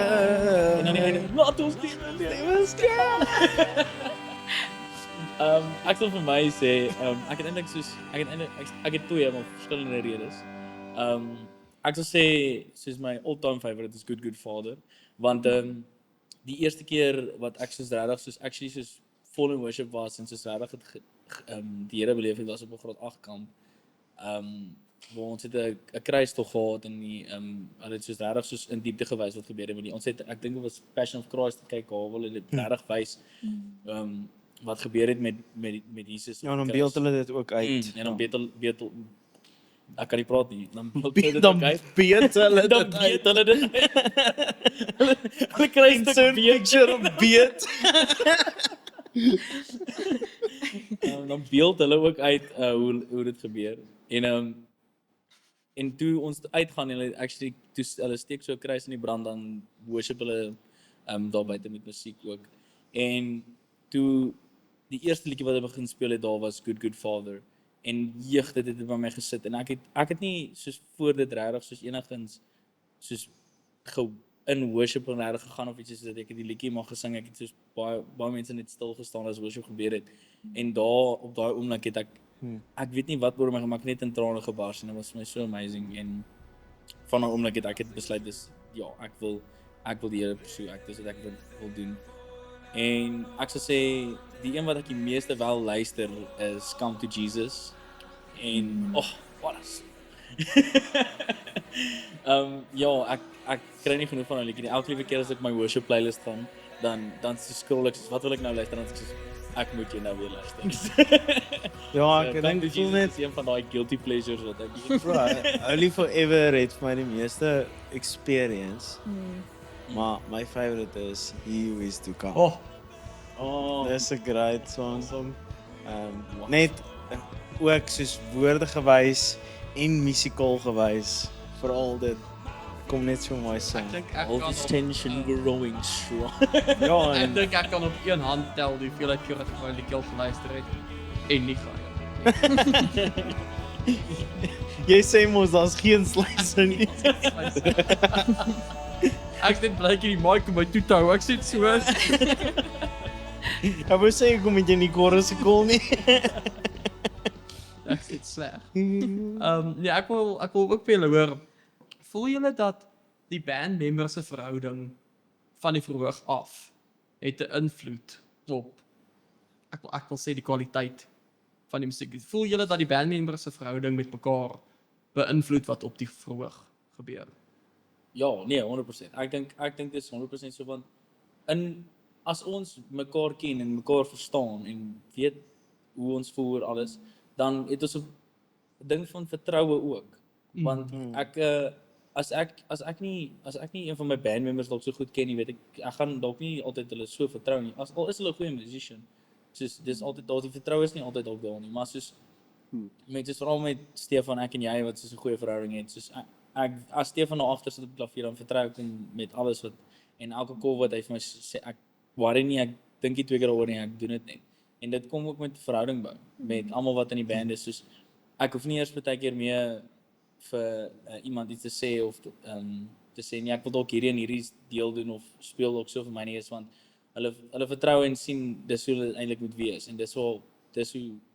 En aan die einde, laat ons die lewe skyn. Ek sal vir my sê, ek het twee maar verskillende redes. ek sal sê soos my all-time favorite is Good Father, want die eerste keer wat ek soos regtig soos actually soos vol in worship was en soos regtig het die Here beleef het was op 'n graad 8 kamp. Waar ons het 'n kruistog gehad en die hulle het soos regtig soos in diepte gewys wat gebeur het met die ons het ek dink dit was Passion of Christ te kyk waar hulle dit regtig wys wat gebeur het met Jesus. Ja, en dan beeld hulle dit ook uit. En dan beeld ek kan nie praat nie. Dan beeld Dan dit beeld ook uit. hulle Dan dit uit. beeld hulle dit. Hulle kry 'n stuk picture of beeld. dan beeld hulle ook uit hoe dit gebeur. En toe ons uitgaan en hulle actually toe hulle steek so 'n kruis in die brand dan worship hulle daar buite met musiek ook. En toe die eerste liedjie wat hulle begin speel het daar was Good Father. En dit het by my gesit en ek het nie soos voor dit regtig soos enigins soos in worship en regtig gegaan of iets soos dat ek die liedjie maar gesing, ek het soos baie mense net stil gestaan as worship gebeur het. En daar op daai oomblik het ek weet nie wat oor my gemaak net in trane gebars en dit was vir my so amazing en van 'n oomblik het ek besluit dis ja, ek wil die Here pursue, dis wat ek wil doen. En ek sal sê die een wat ek die meeste wel luister is Come to Jesus. En wat is ja, ek kry nie genoeg van daai liedjie nie. Elke liewe keer as ek my worship playlist gaan, dan scroll ek soos wat wil ek nou luister dan ek soos ek moet jy nou weer luister. Ja, ek Come dink to ek voel Jesus net is een van daai guilty pleasures wat ek bro, Only Forever het vir my die meeste experience. Maar my favorite is He Who Is To Come. Dis 'n great song. Net ook soos woorde gewys en musikaal gewys. Veral dit kom net so mooi sing. Ek dink ek all kan this op, tension growing strong. Ja, ek en dink ek kan op een hand tel hoeveel keer ek gewoon die keel geluister het en nie gaan. jy sê mos daar's geen sluise nie. Ek het blyk die mic om my toe te hou. Ek sê dit so. Ek wou sê kom jy nie chorus gekol nie. Ek sê dit sleg. Nee, ek wil ook vir julle hoor. Voel julle dat die bandmembers se verhouding van die verhoog af het 'n invloed op ek wil sê die kwaliteit van die musiek. Voel julle dat die bandmembers se verhouding met mekaar beïnvloed wat op die verhoog gebeur? Ja, nee, 100%. Ek dink dit is 100% so want as ons mekaar ken en mekaar verstaan en weet hoe ons voel oor alles, dan het ons 'n ding van vertroue ook. Want as ek nie een van my bandmembers dalk so goed ken nie, weet ek gaan dalk nie altyd hulle so vertrou nie. Al is hulle 'n goeie musician. Soos dis altyd daar die vertroue is nie altyd dalk daar nie, maar soos met veral met Stefan, ek en jy wat so 'n goeie verhouding het, soos ek as Stefan daar agter sit op die klavier dan vertrou ek hom met alles wat en elke kol wat hy vir my sê ek worry nie, ek dink nie twee keer daaroor nie, ek doen dit net. En dit kom ook met verhouding bou met almal wat in die band is, soos ek hoef nie eers baie keer meer vir iemand iets te sê of te sê nee, ek wil dalk hierdie deel doen of speel dalk so vir my nie eens want hulle vertrou en sien dis hoe dit eintlik moet wees en dis hoe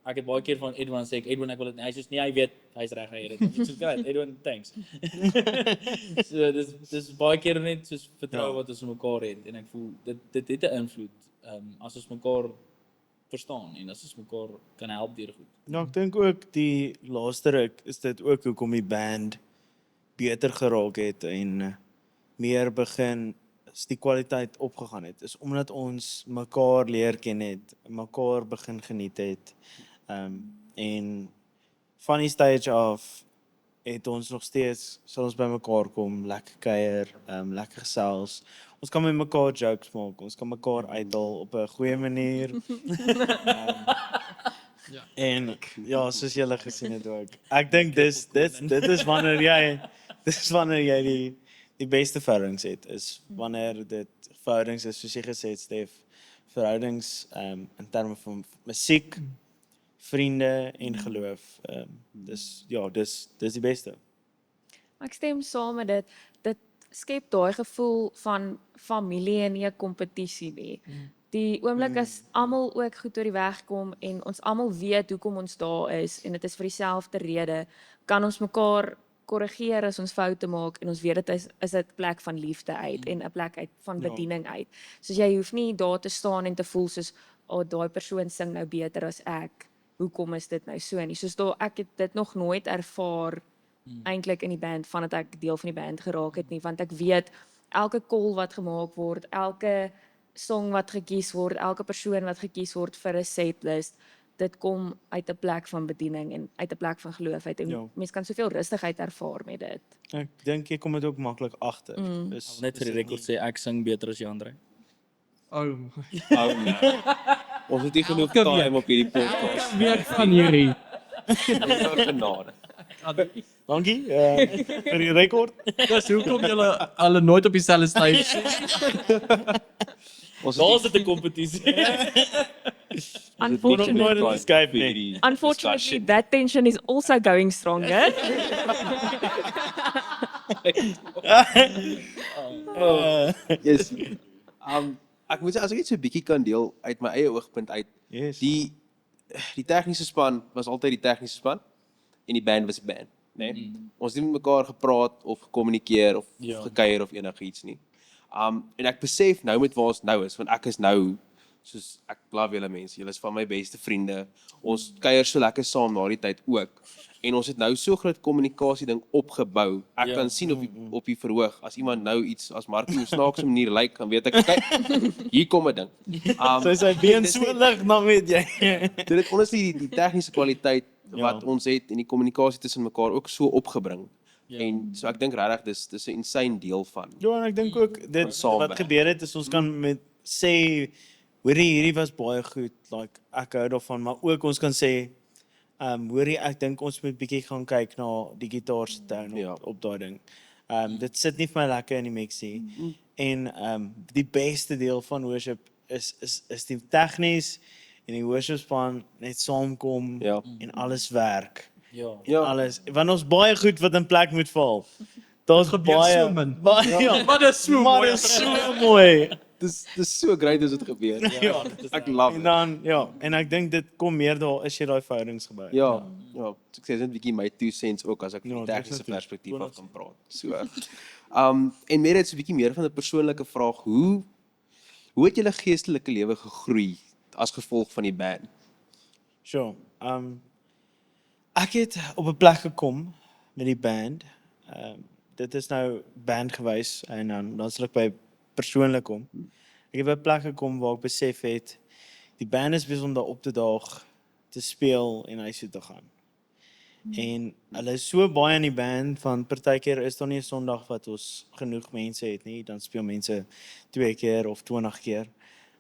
ek het baie keer van Edwin sê Edwin ek wil dit hy sê nee hy weet hy's reg hy het dit. Soos great Edwin thanks. So dis baie keer net soos vertrou wat ons mekaar het en ek voel dit het 'n invloed as ons mekaar verstaan en as ons mekaar kan help deur goed. Nou ek dink ook die laaste ruk is dit ook hoekom die band beter geraak het en meer begin as die kwaliteit opgegaan het is omdat ons mekaar leer ken het, mekaar begin geniet het. En van die stage af het ons nog steeds sal ons by mekaar kom, lekker kuier, lekker gesels. Ons kan met mekaar jokes maak, ons kan mekaar uithaal op 'n goeie manier. En ja, soos julle gesien het ook. Ek dink dit is wanneer jy die beste verhoudings het, is wanneer dit verhoudings is soos jy gesê het Stef, verhoudings in terme van musiek, vriende en geloof. Dis die beste. Ek stem saam met dit. Dit skep daai gevoel van familie en nie 'n kompetisie nie. Die oomblik as almal ook goed oor die weg kom en ons almal weet hoekom ons daar is en dit is vir dieselfde rede, kan ons mekaar korrigeer as ons foute maak en ons weet dit is 'n plek van liefde uit en 'n plek uit van bediening uit. Soos jy hoef nie daar te staan en te voel soos daai persoon sing nou beter as ek. Hoekom is dit nou so nie? Soos ek het dit nog nooit ervaar eintlik in die band vandat ek deel van die band geraak het nie, want ek weet elke call wat gemaak word, elke song wat gekies word, elke persoon wat gekies word vir 'n setlist, dit kom uit 'n plek van bediening en uit 'n plek van geloof uit en mens kan soveel rustigheid ervaar met dit. Ek dink jy kom dit ook maklik agter. Net vir die rekord sê ek sing beter as Jandre. Oh, Oh nee. Ons het nie genoeg time op hierdie podcast. week van hierdie. Genade. Dankie vir die rekord. Dis hoekom julle alle nooit op dieselfde stage. Ons Daar's dit 'n kompetisie. Unfortunately, that tension is also going stronger. Yes. Ek moet sê as ek net so 'n bietjie kan deel uit my eie oogpunt uit. Yes. Die tegniese span was altyd die tegniese span en die band was 'n band, né? Nee? Ons het nie met mekaar gepraat of gekommunikeer of gekuier of enigiets nie. En ek besef nou met waar ons nou is, want ek is nou soos ek love julle mense. Julle is van my beste vriende. Ons kuier so lekker saam na die tyd ook. En ons het nou so groot kommunikasie ding opgebou. Ek kan sien op die verhoog as iemand nou iets as Marco op 'n snaakse manier lyk, dan weet ek kyk, hier kom 'n ding. Sy been so lig, dan weet jy. Dit het honestly die tegniese kwaliteit wat ons het en die kommunikasie tussen mekaar ook so opgebring. En so ek dink regtig dis 'n insane deel van. Ja, en ek dink ook dit wat gebeur het is ons kan met sê hoorie hierdie was baie goed, like ek hou daarvan, maar ook ons kan sê hoorie ek dink ons moet bietjie gaan kyk na die gitaar se tone op daai ding. Dit sit nie vir my lekker in die mixie. En die beste deel van worship is die tegnies en die worship span net saamkom en alles werk. Ja. Alles. Want ons baie goed wat in plek moet val. Daar's baie so min. Ja, Maar dis so maar mooi. dit is so mooi. Dis so great as dit gebeur. Ja, Ek love en dit. dan en ek dink dit kom meer daar as jy daai verhoudings gebou. Ja, so ek sê net 'n bietjie my 2 cents ook as ek van die tegniese definitief. perspektief af kan praat. So. En meer net so 'n bietjie meer van 'n persoonlike vraag. Hoe het julle geestelike lewe gegroei as gevolg van die band? Sure. Ek het op 'n plek gekom met die band. Dit is nou band gewys en dan sal ek by persoonlik kom. Ek het by 'n plek gekom waar ek besef het die band is besig om daar op te daag, te speel en huis toe te gaan. En hulle is so baie in die band van partykeer is daar nie 'n Sondag wat ons genoeg mense het nie, dan speel mense 2 keer of 20 keer.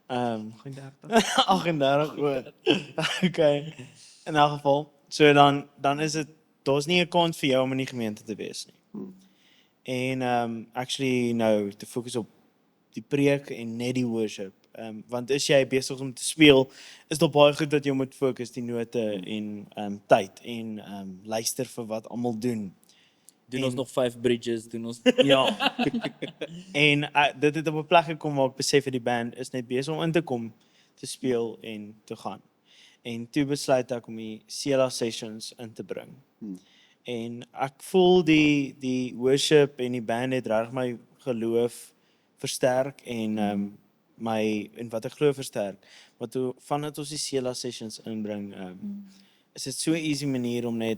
38 oor. Okay. In elk geval, so dan is dit daar's nie 'n kans vir jou om in die gemeente te wees nie. En actually nou te fokus op die preek en net die worship. Want as jy besig om te speel, is daar baie goed dat jy moet fokus die note en tyd en luister vir wat almal doen. Doen ons nog 5 bridges, doen ons Ja. En dit het op 'n plek gekom waar ek besef het die band is net besig om in te kom, te speel en te gaan. En toe besluit ek om die Sela sessions in te bring. En ek voel die worship en die band het regtig my geloof versterk en en wat ek glo versterk. Want toe vandat ons die Sela sessions inbring, is dit so 'n easy manier om net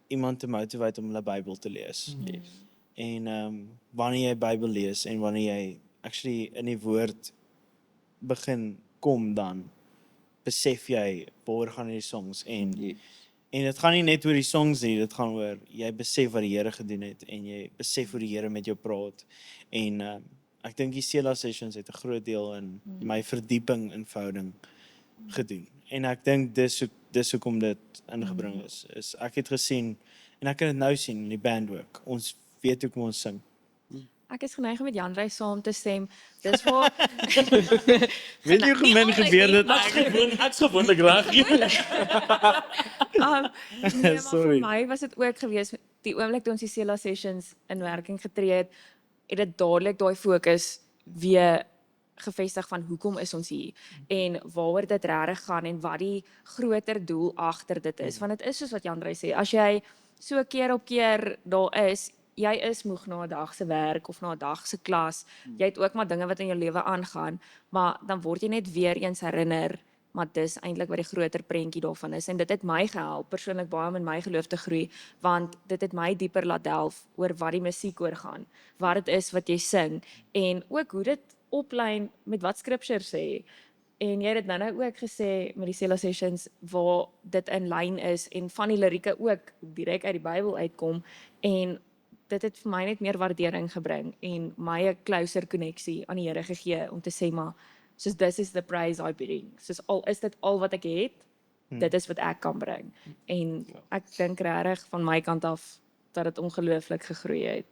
iemand te motivate om hulle Bybel te lees. En wanneer jy Bybel lees en wanneer jy actually in die woord begin kom, dan besef jy waar gaan hierdie songs en dit gaan nie net oor die songs nie, dit gaan oor jy besef wat die Here gedoen het en jy besef hoe die Here met jou praat. En ek dink die Sela sessions het 'n groot deel in my verdieping in verhouding gedoen. En ek dink dis hoekom dit ingebring is ek het gesien en ek kan dit nou sien in die band ook. Ons weet hoe kom ons sing. Ek is geneig om met Jandrey saam te stem. Dis waar Weet jy hoe gemin gebeur dit? Ek's gewoonlik reg. nee, maar Sorry. vir my was dit ook gewees die oomblik toe ons die Sela sessions in werking getree het dit dadelik daai fokus weer gevestig van hoekom is ons hier en waaroor dit regtig gaan en wat die groter doel agter dit is, want dit is soos wat Jandrey sê, as jy so keer op keer daar is, jy is moeg na 'n dag se werk of na 'n dag se klas. Jy het ook maar dinge wat in jou lewe aangaan, maar dan word jy net weer eens herinner, maar dis eintlik wat die groter prentjie daarvan is en dit het my gehelp persoonlik baie om in my geloof te groei, want dit het my dieper laat delf oor wat die musiek oor gaan, wat dit is wat jy sing en ook hoe dit oplyn met wat Scripture sê. En jy het dit nou ook gesê met die Sela Sessions waar dit in lyn is en van die lirieke ook direk uit die Bybel uitkom en dit het vir my net meer waardering gebring en my 'n closer koneksie aan die Here gegee om te sê maar soos this is the praise I bring. Soos al is dit al wat ek het, dit is wat ek kan bring. En ek dink regtig van my kant af dat dit ongelooflik gegroei het.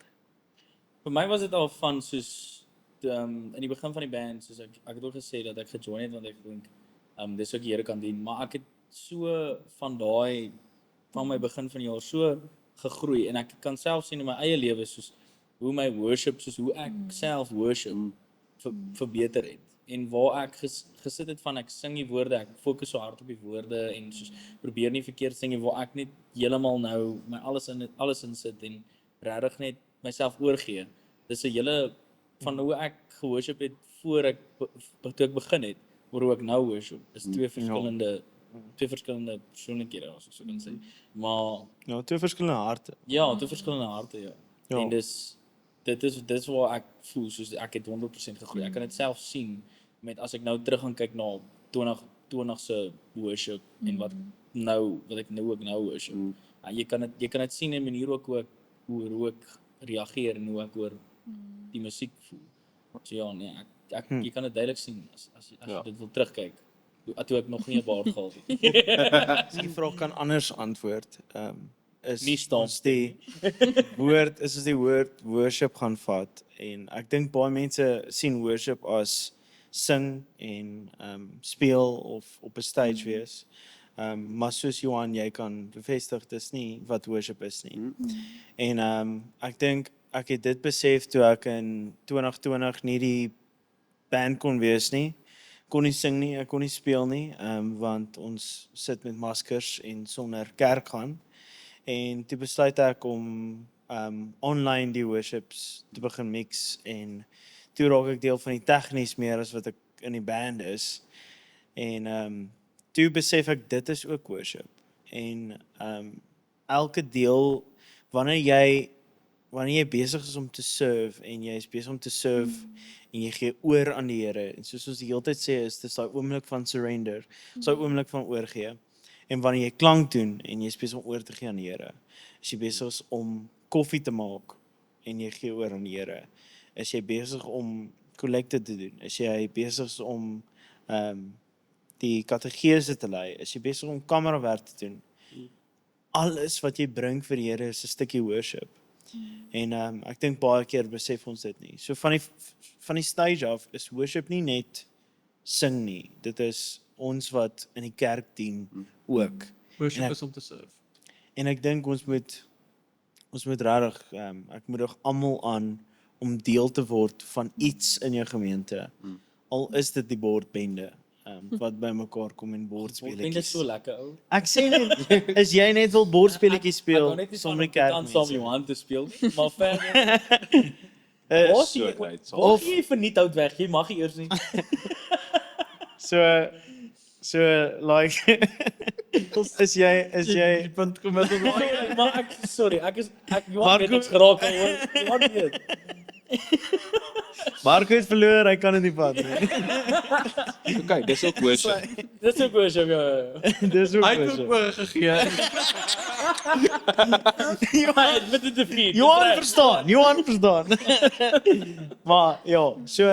Vir my was dit al van soos in die begin van die band, soos ek het ook gesê dat ek gejoin het want ek dink dis ook die Here kan dien, maar ek het so van my begin van die jaar so gegroei en ek kan self sien in my eie lewe soos hoe my worship, soos hoe ek self worship verbeter het. En waar ek gesit het van ek sing die woorde, ek fokus so hard op die woorde en soos probeer nie verkeerd sing nie, waar ek net heeltemal nou my alles in sit en regtig net myself oorgee. Dis 'n hele van hoe ek geworship het voor toe ek begin het, oor hoe ek nou worship. Is twee verskillende persoonlikhede as ek so kan sê. Maar Ja, twee verskillende harte. ja, twee verskillende harte, ja. En dis waar ek voel soos ek het 100% gegroei. Ek kan dit self sien met as ek nou terug gaan kyk na 2020 se worship en wat ek nou ook worship. Jy kan dit sien in 'n manier ook hoe ek reageer en hoe ek oor die musiek voel. So ja, nee, jy kan dit duidelik sien as jy dit wil terugkyk. Toe ek nog nie 'n baard gehad het. As die vraag kan anders antwoord, is Nie staan. ons die woord worship gaan vat en ek dink baie mense sien worship as sing en speel of op 'n stage wees. Maar soos Johan, jy kan bevestig dis nie wat worship is nie. En ek dink ek het dit besef toe ek in 2020 nie die band kon wees nie. Kon nie sing nie, ek kon nie speel nie, want ons sit met maskers en sonder kerk gaan. En toe besluit ek om online die worships te begin mix en toe raak ek deel van die tegnies meer as wat ek in die band is. En toe besef ek dit is ook worship. En elke deel wanneer jy besig is om te serve en jy is besig om te serve en jy gee oor aan die Here en soos ons die hele tyd sê is dis daai oomblik van surrender, daai oomblik van oorgee. En wanneer jy klank doen en jy is besig om oor te gee aan die Here, is jy besig om koffie te maak en jy gee oor aan die Here. Is jy besig om kollekte te doen? Is jy besig om die katekese te lei? Is jy besig om kamerawerk te doen? Alles wat jy bring vir die Here is 'n stukkie worship. En ek dink baie keer besef ons dit nie. So van die stage af is worship nie net sing nie. Dit is ons wat in die kerk dien ook. Worship is om te serve. En ek dink ons moet regtig ek moedig almal aan om deel te word van iets in jou gemeente. Al is dit die bordbende wat bymekaar kom en Dit is bordspeletjies. so lekker ou. Ek sê net, is jy net wil bordspeletjies Ek speel wou net nie sonder die saam kerkmense? Johan te speel, maar verder. Of- Of jy verniet hout weg, jy mag nie eers nie. So like is jy punt gemiddeld. Maar ek Johan Marco- het niks geraak al hoor. Johan weet. Marco het verloor, hy kan dit nie vat nie. Okay, dis ook worship. Dis ook worship, ja. Dis ook Hy het so. ook oorgegee. Hy het met dit te vier. Johan verstaan. Maar ja, so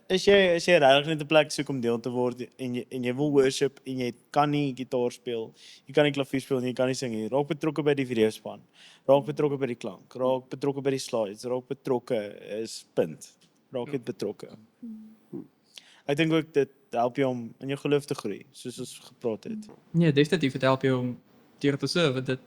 is jy regtig net 'n plek soek om deel te word en jy wil worship en jy kan nie gitaar speel, jy kan nie klavier speel nie, jy kan nie sing nie. Raak betrokke by die videospan. Raak betrokke by die klank, raak betrokke by die slides, raak betrokke is punt. Raak net betrokke. Ek dink ook dit help jou om in jou geloof te groei, soos ons gepraat het. Nee, definitief het help jou om deur te serve.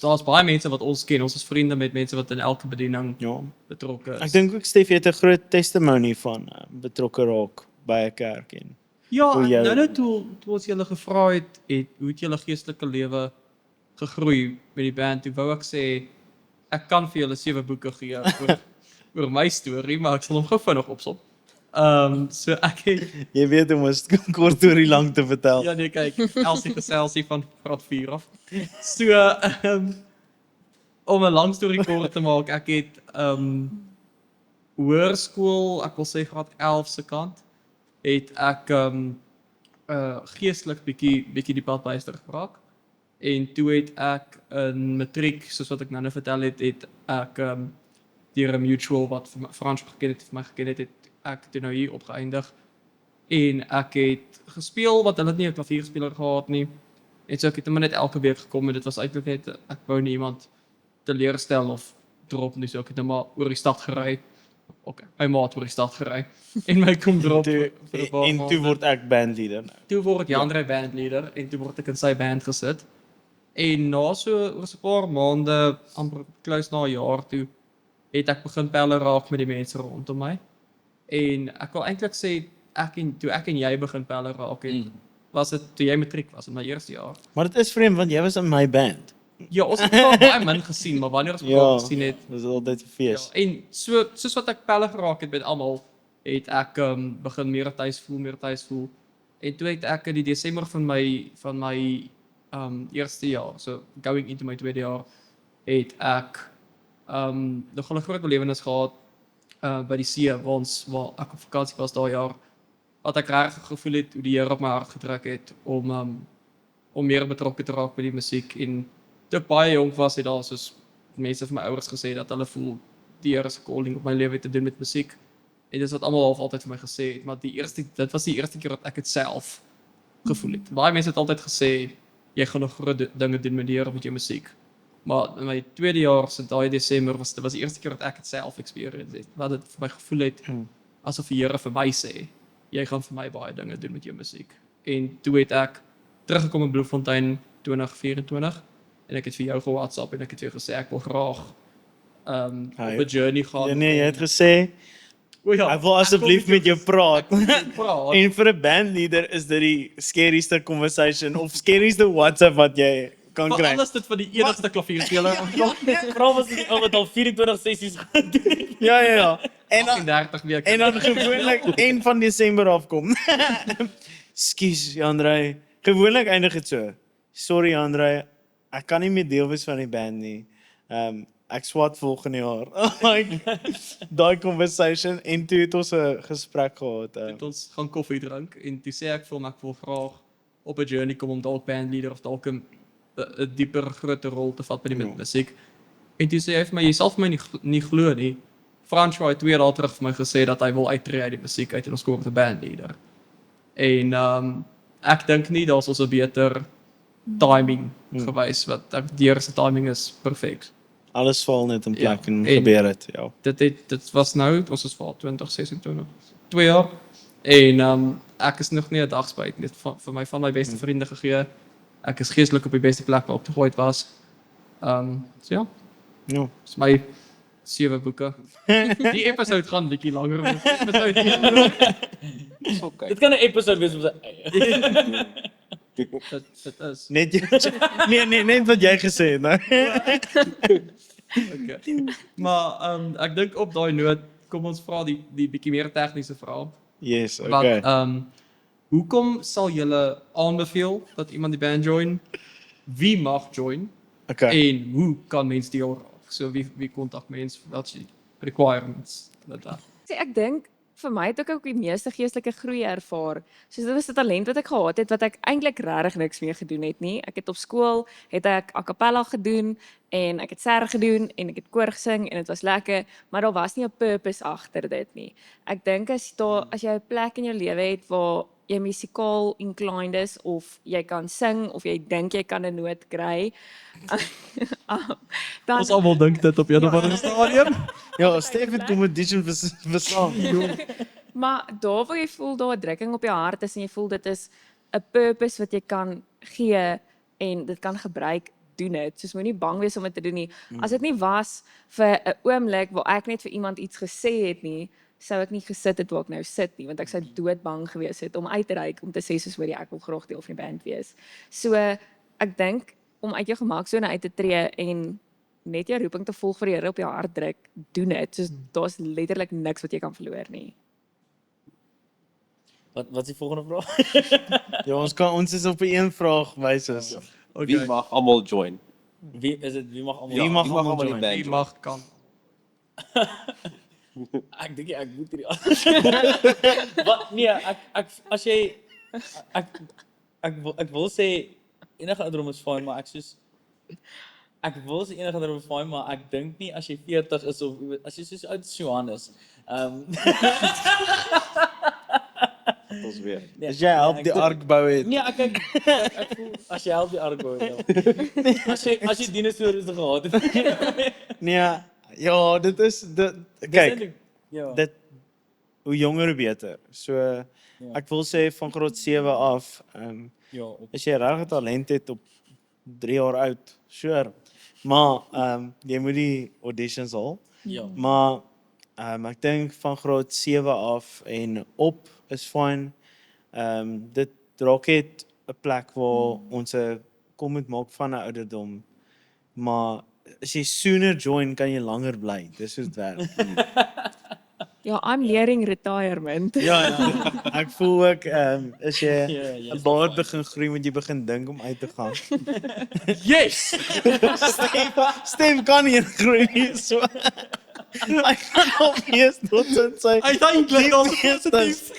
Daar's baie mense wat ons ken. Ons is vriende met mense wat in elke bediening Ja. betrokke is. Ek dink ook Stef het 'n groot testimony van betrokke raak by 'n kerk en ja, hoe jy- nou toe ons julle gevra het hoe het julle geestelike lewe gegroei met die band. Toe wou ek sê ek kan vir julle 7 boeke gee oor my storie, maar ek sal hom gou vinnig opsom. So ek het Jy weet om 'n kort storie lank te vertel. ja nee kyk, Elsie geselsie van graad 4 af. So om 'n lang storie kort te maak, ek het hoërskool, ek wil sê graad 11 se kant, het ek geestelik bietjie die pad byster geraak. En toe het ek in matriek, soos wat ek nou vertel het ek deur 'n mutual wat Frans geken het, vir my geken het ek toe nou hier opgeëindig. En ek het gespeel wat hulle het nie 'n klavierspeler gehad nie. En so ek het net elke week gekom en dit was eintlik net ek wou nie iemand teleurstel of drop nie, so ek het net maar oor die stad gery. Okay, my maat oor die stad gery en my kom drop vir 'n paar En toe maande. word ek bandleader. Toe word Jandre bandleader en toe word ek in sy band gesit. En na so oor 'n paar maande, amper close na 'n jaar toe, het ek begin pelle raak met die mense rondom my. En ek wil eintlik sê toe ek en jy begin pelle raak het, was dit toe jy matriek was in my eerste jaar. Maar dit is vreemd want jy was in my band. Ja, ons het wel baie min gesien, maar wanneer ons mekaar gesien het, dit is altyd 'n fees. ja, en soos wat ek pelle geraak het met almal, het ek begin meer thuis voel. En toe het ek in die Desember van my eerste jaar, so going into my tweede jaar, het ek nogal 'n groot belewenis gehad by die see waar ek op vakansie was daai jaar, wat ek regtig gevoel het hoe die Here op my hart gedruk het om meer betrokke te raak by die musiek. En toe ek baie jonk was, het daar soos mense van my ouers gesê dat hulle voel die Here se calling op my lewe te doen met musiek. En dis wat almal half altyd vir my gesê het, maar dit was die eerste keer dat ek dit self gevoel het. Baie mense het altyd gesê jy gaan nog groot dinge doen met die Here met jou musiek. Maar in my tweede jaar, so daai Desember, was die eerste keer dat ek dit self experience het. Wat dit vir my gevoel het asof die Here vir my sê, jy gaan vir my baie dinge doen met jou musiek. En toe het ek teruggekom in Bloemfontein 2024 en ek het vir jou ge-WhatsApp en ek het vir jou gesê ek wil graag op 'n journey gaan. Ja, nee, jy het gesê O ja, ek wil asseblief met jou praat. praat. En vir 'n bandleader is dit die scarieste conversation of scarieste WhatsApp wat jy kan kry. Veral is dit van die enigste klavierspeler. Vra was die ou wat al 24 sessies gedoen het. Ja. En dan 30 weke. en dan gewoonlik 1 van Desember afkom. Skus, Jandrey. Gewoonlik eindig dit so. Sorry Jandrey, ek kan nie meer deel wees van die band nie. Ek swat volgende jaar. Like daai conversation en toe het ons 'n gesprek gehad. Het ons gaan koffie drink en toe sê ek vir hom ek wil graag op 'n journey kom om dalk bandleader of dalk 'n dieper groter rol te vat by die musiek. En toe sê hy vir my, jy sal vir my nie glo nie. François het 2 dae terug vir my gesê dat hy wil uittreë uit die musiek uit en ons kom op 'n bandleader. En ek dink nie daar's ons 'n beter timing gewys wat die Here se timing is perfek. Alles val net in plek en en- gebeur het, ja. Dit was nou, ons is vir 2026, 2 jaar. En ek is nog nie 'n dag spyt nie. Vir my van my beste vriende gegee. Ek is geestelik op die beste plek waar ek ooit was. So ja, Ja. dis my 7 boeke. Die episode gaan bietjie langer wees. Dit kan 'n episode wees op sy eie. Dit is. Net net wat jy gesê het, nou. Okay. Maar ek dink op daai noot kom ons vra die bietjie meer tegniese vrae. Yes, Wat okay. hoekom sal julle aanbeveel dat iemand die band join? Wie mag join? Okay. En hoe kan mens deel raak? So wie kontak mens, wat is die requirements? Dat. Sê ek dink vir my het ek ook die meeste geestelike groei ervaar. Soos dit was 'n talent wat ek gehad het wat ek eintlik regtig niks mee gedoen het nie. Ek het op skool het ek a cappella gedoen en ek het serre gedoen en ek het koor gesing en dit was lekker, maar daar was nie 'n purpose agter dit nie. Ek dink as jy 'n plek in jou lewe het waar jy musikaal inclined is of jy kan sing of jy dink jy kan 'n noot kry, dan Ons almal dink dit op een of ander stadium. Ja, Stef het competition verslaan. Maar daar waar jy voel daar 'n drukking op jou hart is en jy voel dit is 'n purpose wat jy kan gee en dit kan gebruik, doen dit. Soos moenie bang wees om dit te doen nie. As dit nie was vir 'n oomblik waar ek net vir iemand iets gesê het nie, sou ek nie gesit het waar ek nou sit nie, want ek sou doodbang gewees het om uit te reik om te sê soos hoor jy ek wil graag deel van die band wees. So ek dink om uit jou gemaksone uit te tree en net jou roeping te volg vir die Here op jou hart druk, doen dit. Soos daar's letterlik niks wat jy kan verloor nie. Wat is die volgende vraag? Ja, ons is op 'n een vraag wyses. Wie mag almal join? Wie mag almal? Wie mag almal die join? band Wie join? mag kan. Ek dink ek moet hierdie Wat nee, ek as jy ek wil sê enige ouderdom is fyn, maar ek wil sê enige ouderdom is fyn, maar ek dink nie as jy 40 is of as jy so oud as Johannes. Ons weer. Nee, As jy help ek die dink- ark bou het. Nee, ek voel as jy help die ark bou, ja. As jy dinosourus gehad het. Nee, ja, dit is kyk, Ja. dit hoe jonger hoe beter. So ek wil sê van graad 7 af, Ja, op as jy regtig talent het op 3 jaar oud, sure. Maar jy moet die auditions haal. ja. Maar ek dink van graad 7 af en op is fyn. Dit raak net 'n plek waar ons 'n comment maak van 'n ouderdom. Maar as jy sooner join, kan jy langer bly. Dis hoe dit werk. Ja, I'm nearing retirement. Ja, ek voel ook as jy Ja, 'n baard begin groei, moet jy begin dink om uit te gaan. Yes! Stef kan nie groei nie, so hy kan obvious tot in sy Uiteindelik dan positief.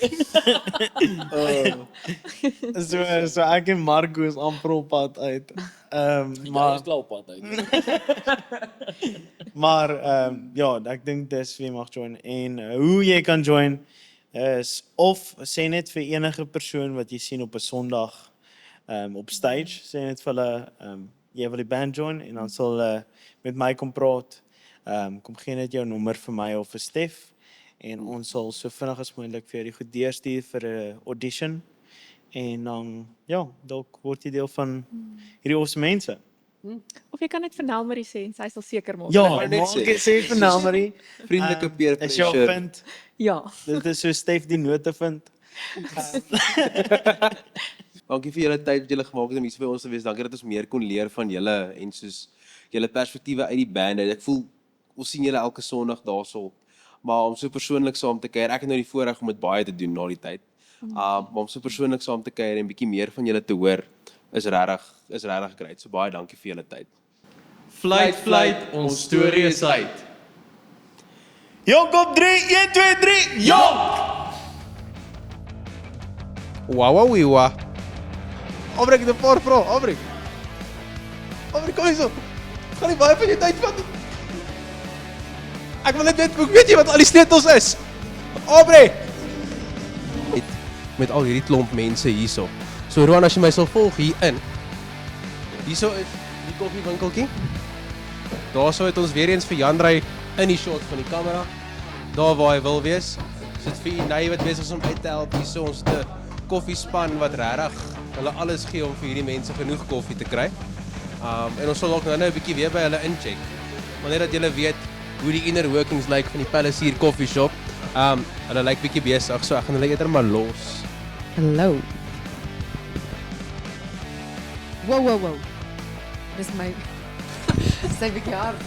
So ek en Marco is amper op pad uit. Maar Maar is klaar op pad uit. maar ja, ek dink dis wie mag join en hoe jy kan join is of sê net vir enige persoon wat jy sien op 'n Sondag op stage, sê net vir hulle jy wil die band join en dan sal hulle met my kom praat. Kom gee net jou nommer vir my of vir Stef en ons sal so vinnig as moontlik vir jou die goed deurstuur vir 'n audition en dan ja, dalk word jy deel van hierdie awesome mense. Of jy kan net vir Nelmarie sê en sy sal seker maak. Ja, wou net maak sê. ek sê vir Nelmarie, Vriendelike peer as jy haar pressure. vind, Ja. dit is so Stef die note vind. Dankie vir julle tyd wat julle gemaak het om hier by ons te wees. Dankie dat ons meer kon leer van julle en soos julle perspektiewe uit die band. Ek voel ons sien julle elke Sondag daarso. Maar om so persoonlik saam te kuier, ek het nou die voorreg om dit baie te doen na die tyd. Maar om so persoonlik saam te kuier en bietjie meer van julle te hoor is regtig great. So baie dankie vir julle tyd. Fluit, ons storie is uit. Jonk op 3, 1 2 3. Jonk! Wawawiwa. Obrek de paar vra, Obrek. Obrek, kom hierso. Gaan nie baie van jou tyd vat. Ek wil net weet jy wat al die sleutels is? Obrek. Met al hierdie klomp mense hierso. So Roan, as jy my sal volg hier in. Hierso is die koffiewinkeltjie. Daarso het ons weer eens vir Jandrey in die shot van die kamera. Daar waar hy wil wees. Sit vir Inay wat besig is om uit te help hierso ons te koffiespan wat regtig hulle alles gee om vir hierdie mense genoeg koffie te kry. En ons sal ook nou 'n bietjie weer by hulle incheck. Maar net dat julle weet hoe die inner workings lyk van die Palace hier Coffee Shop. Hulle lyk bietjie besig, so ek gaan hulle eerder maar los. Hallo. Wow. Dis my sy bietjie hard.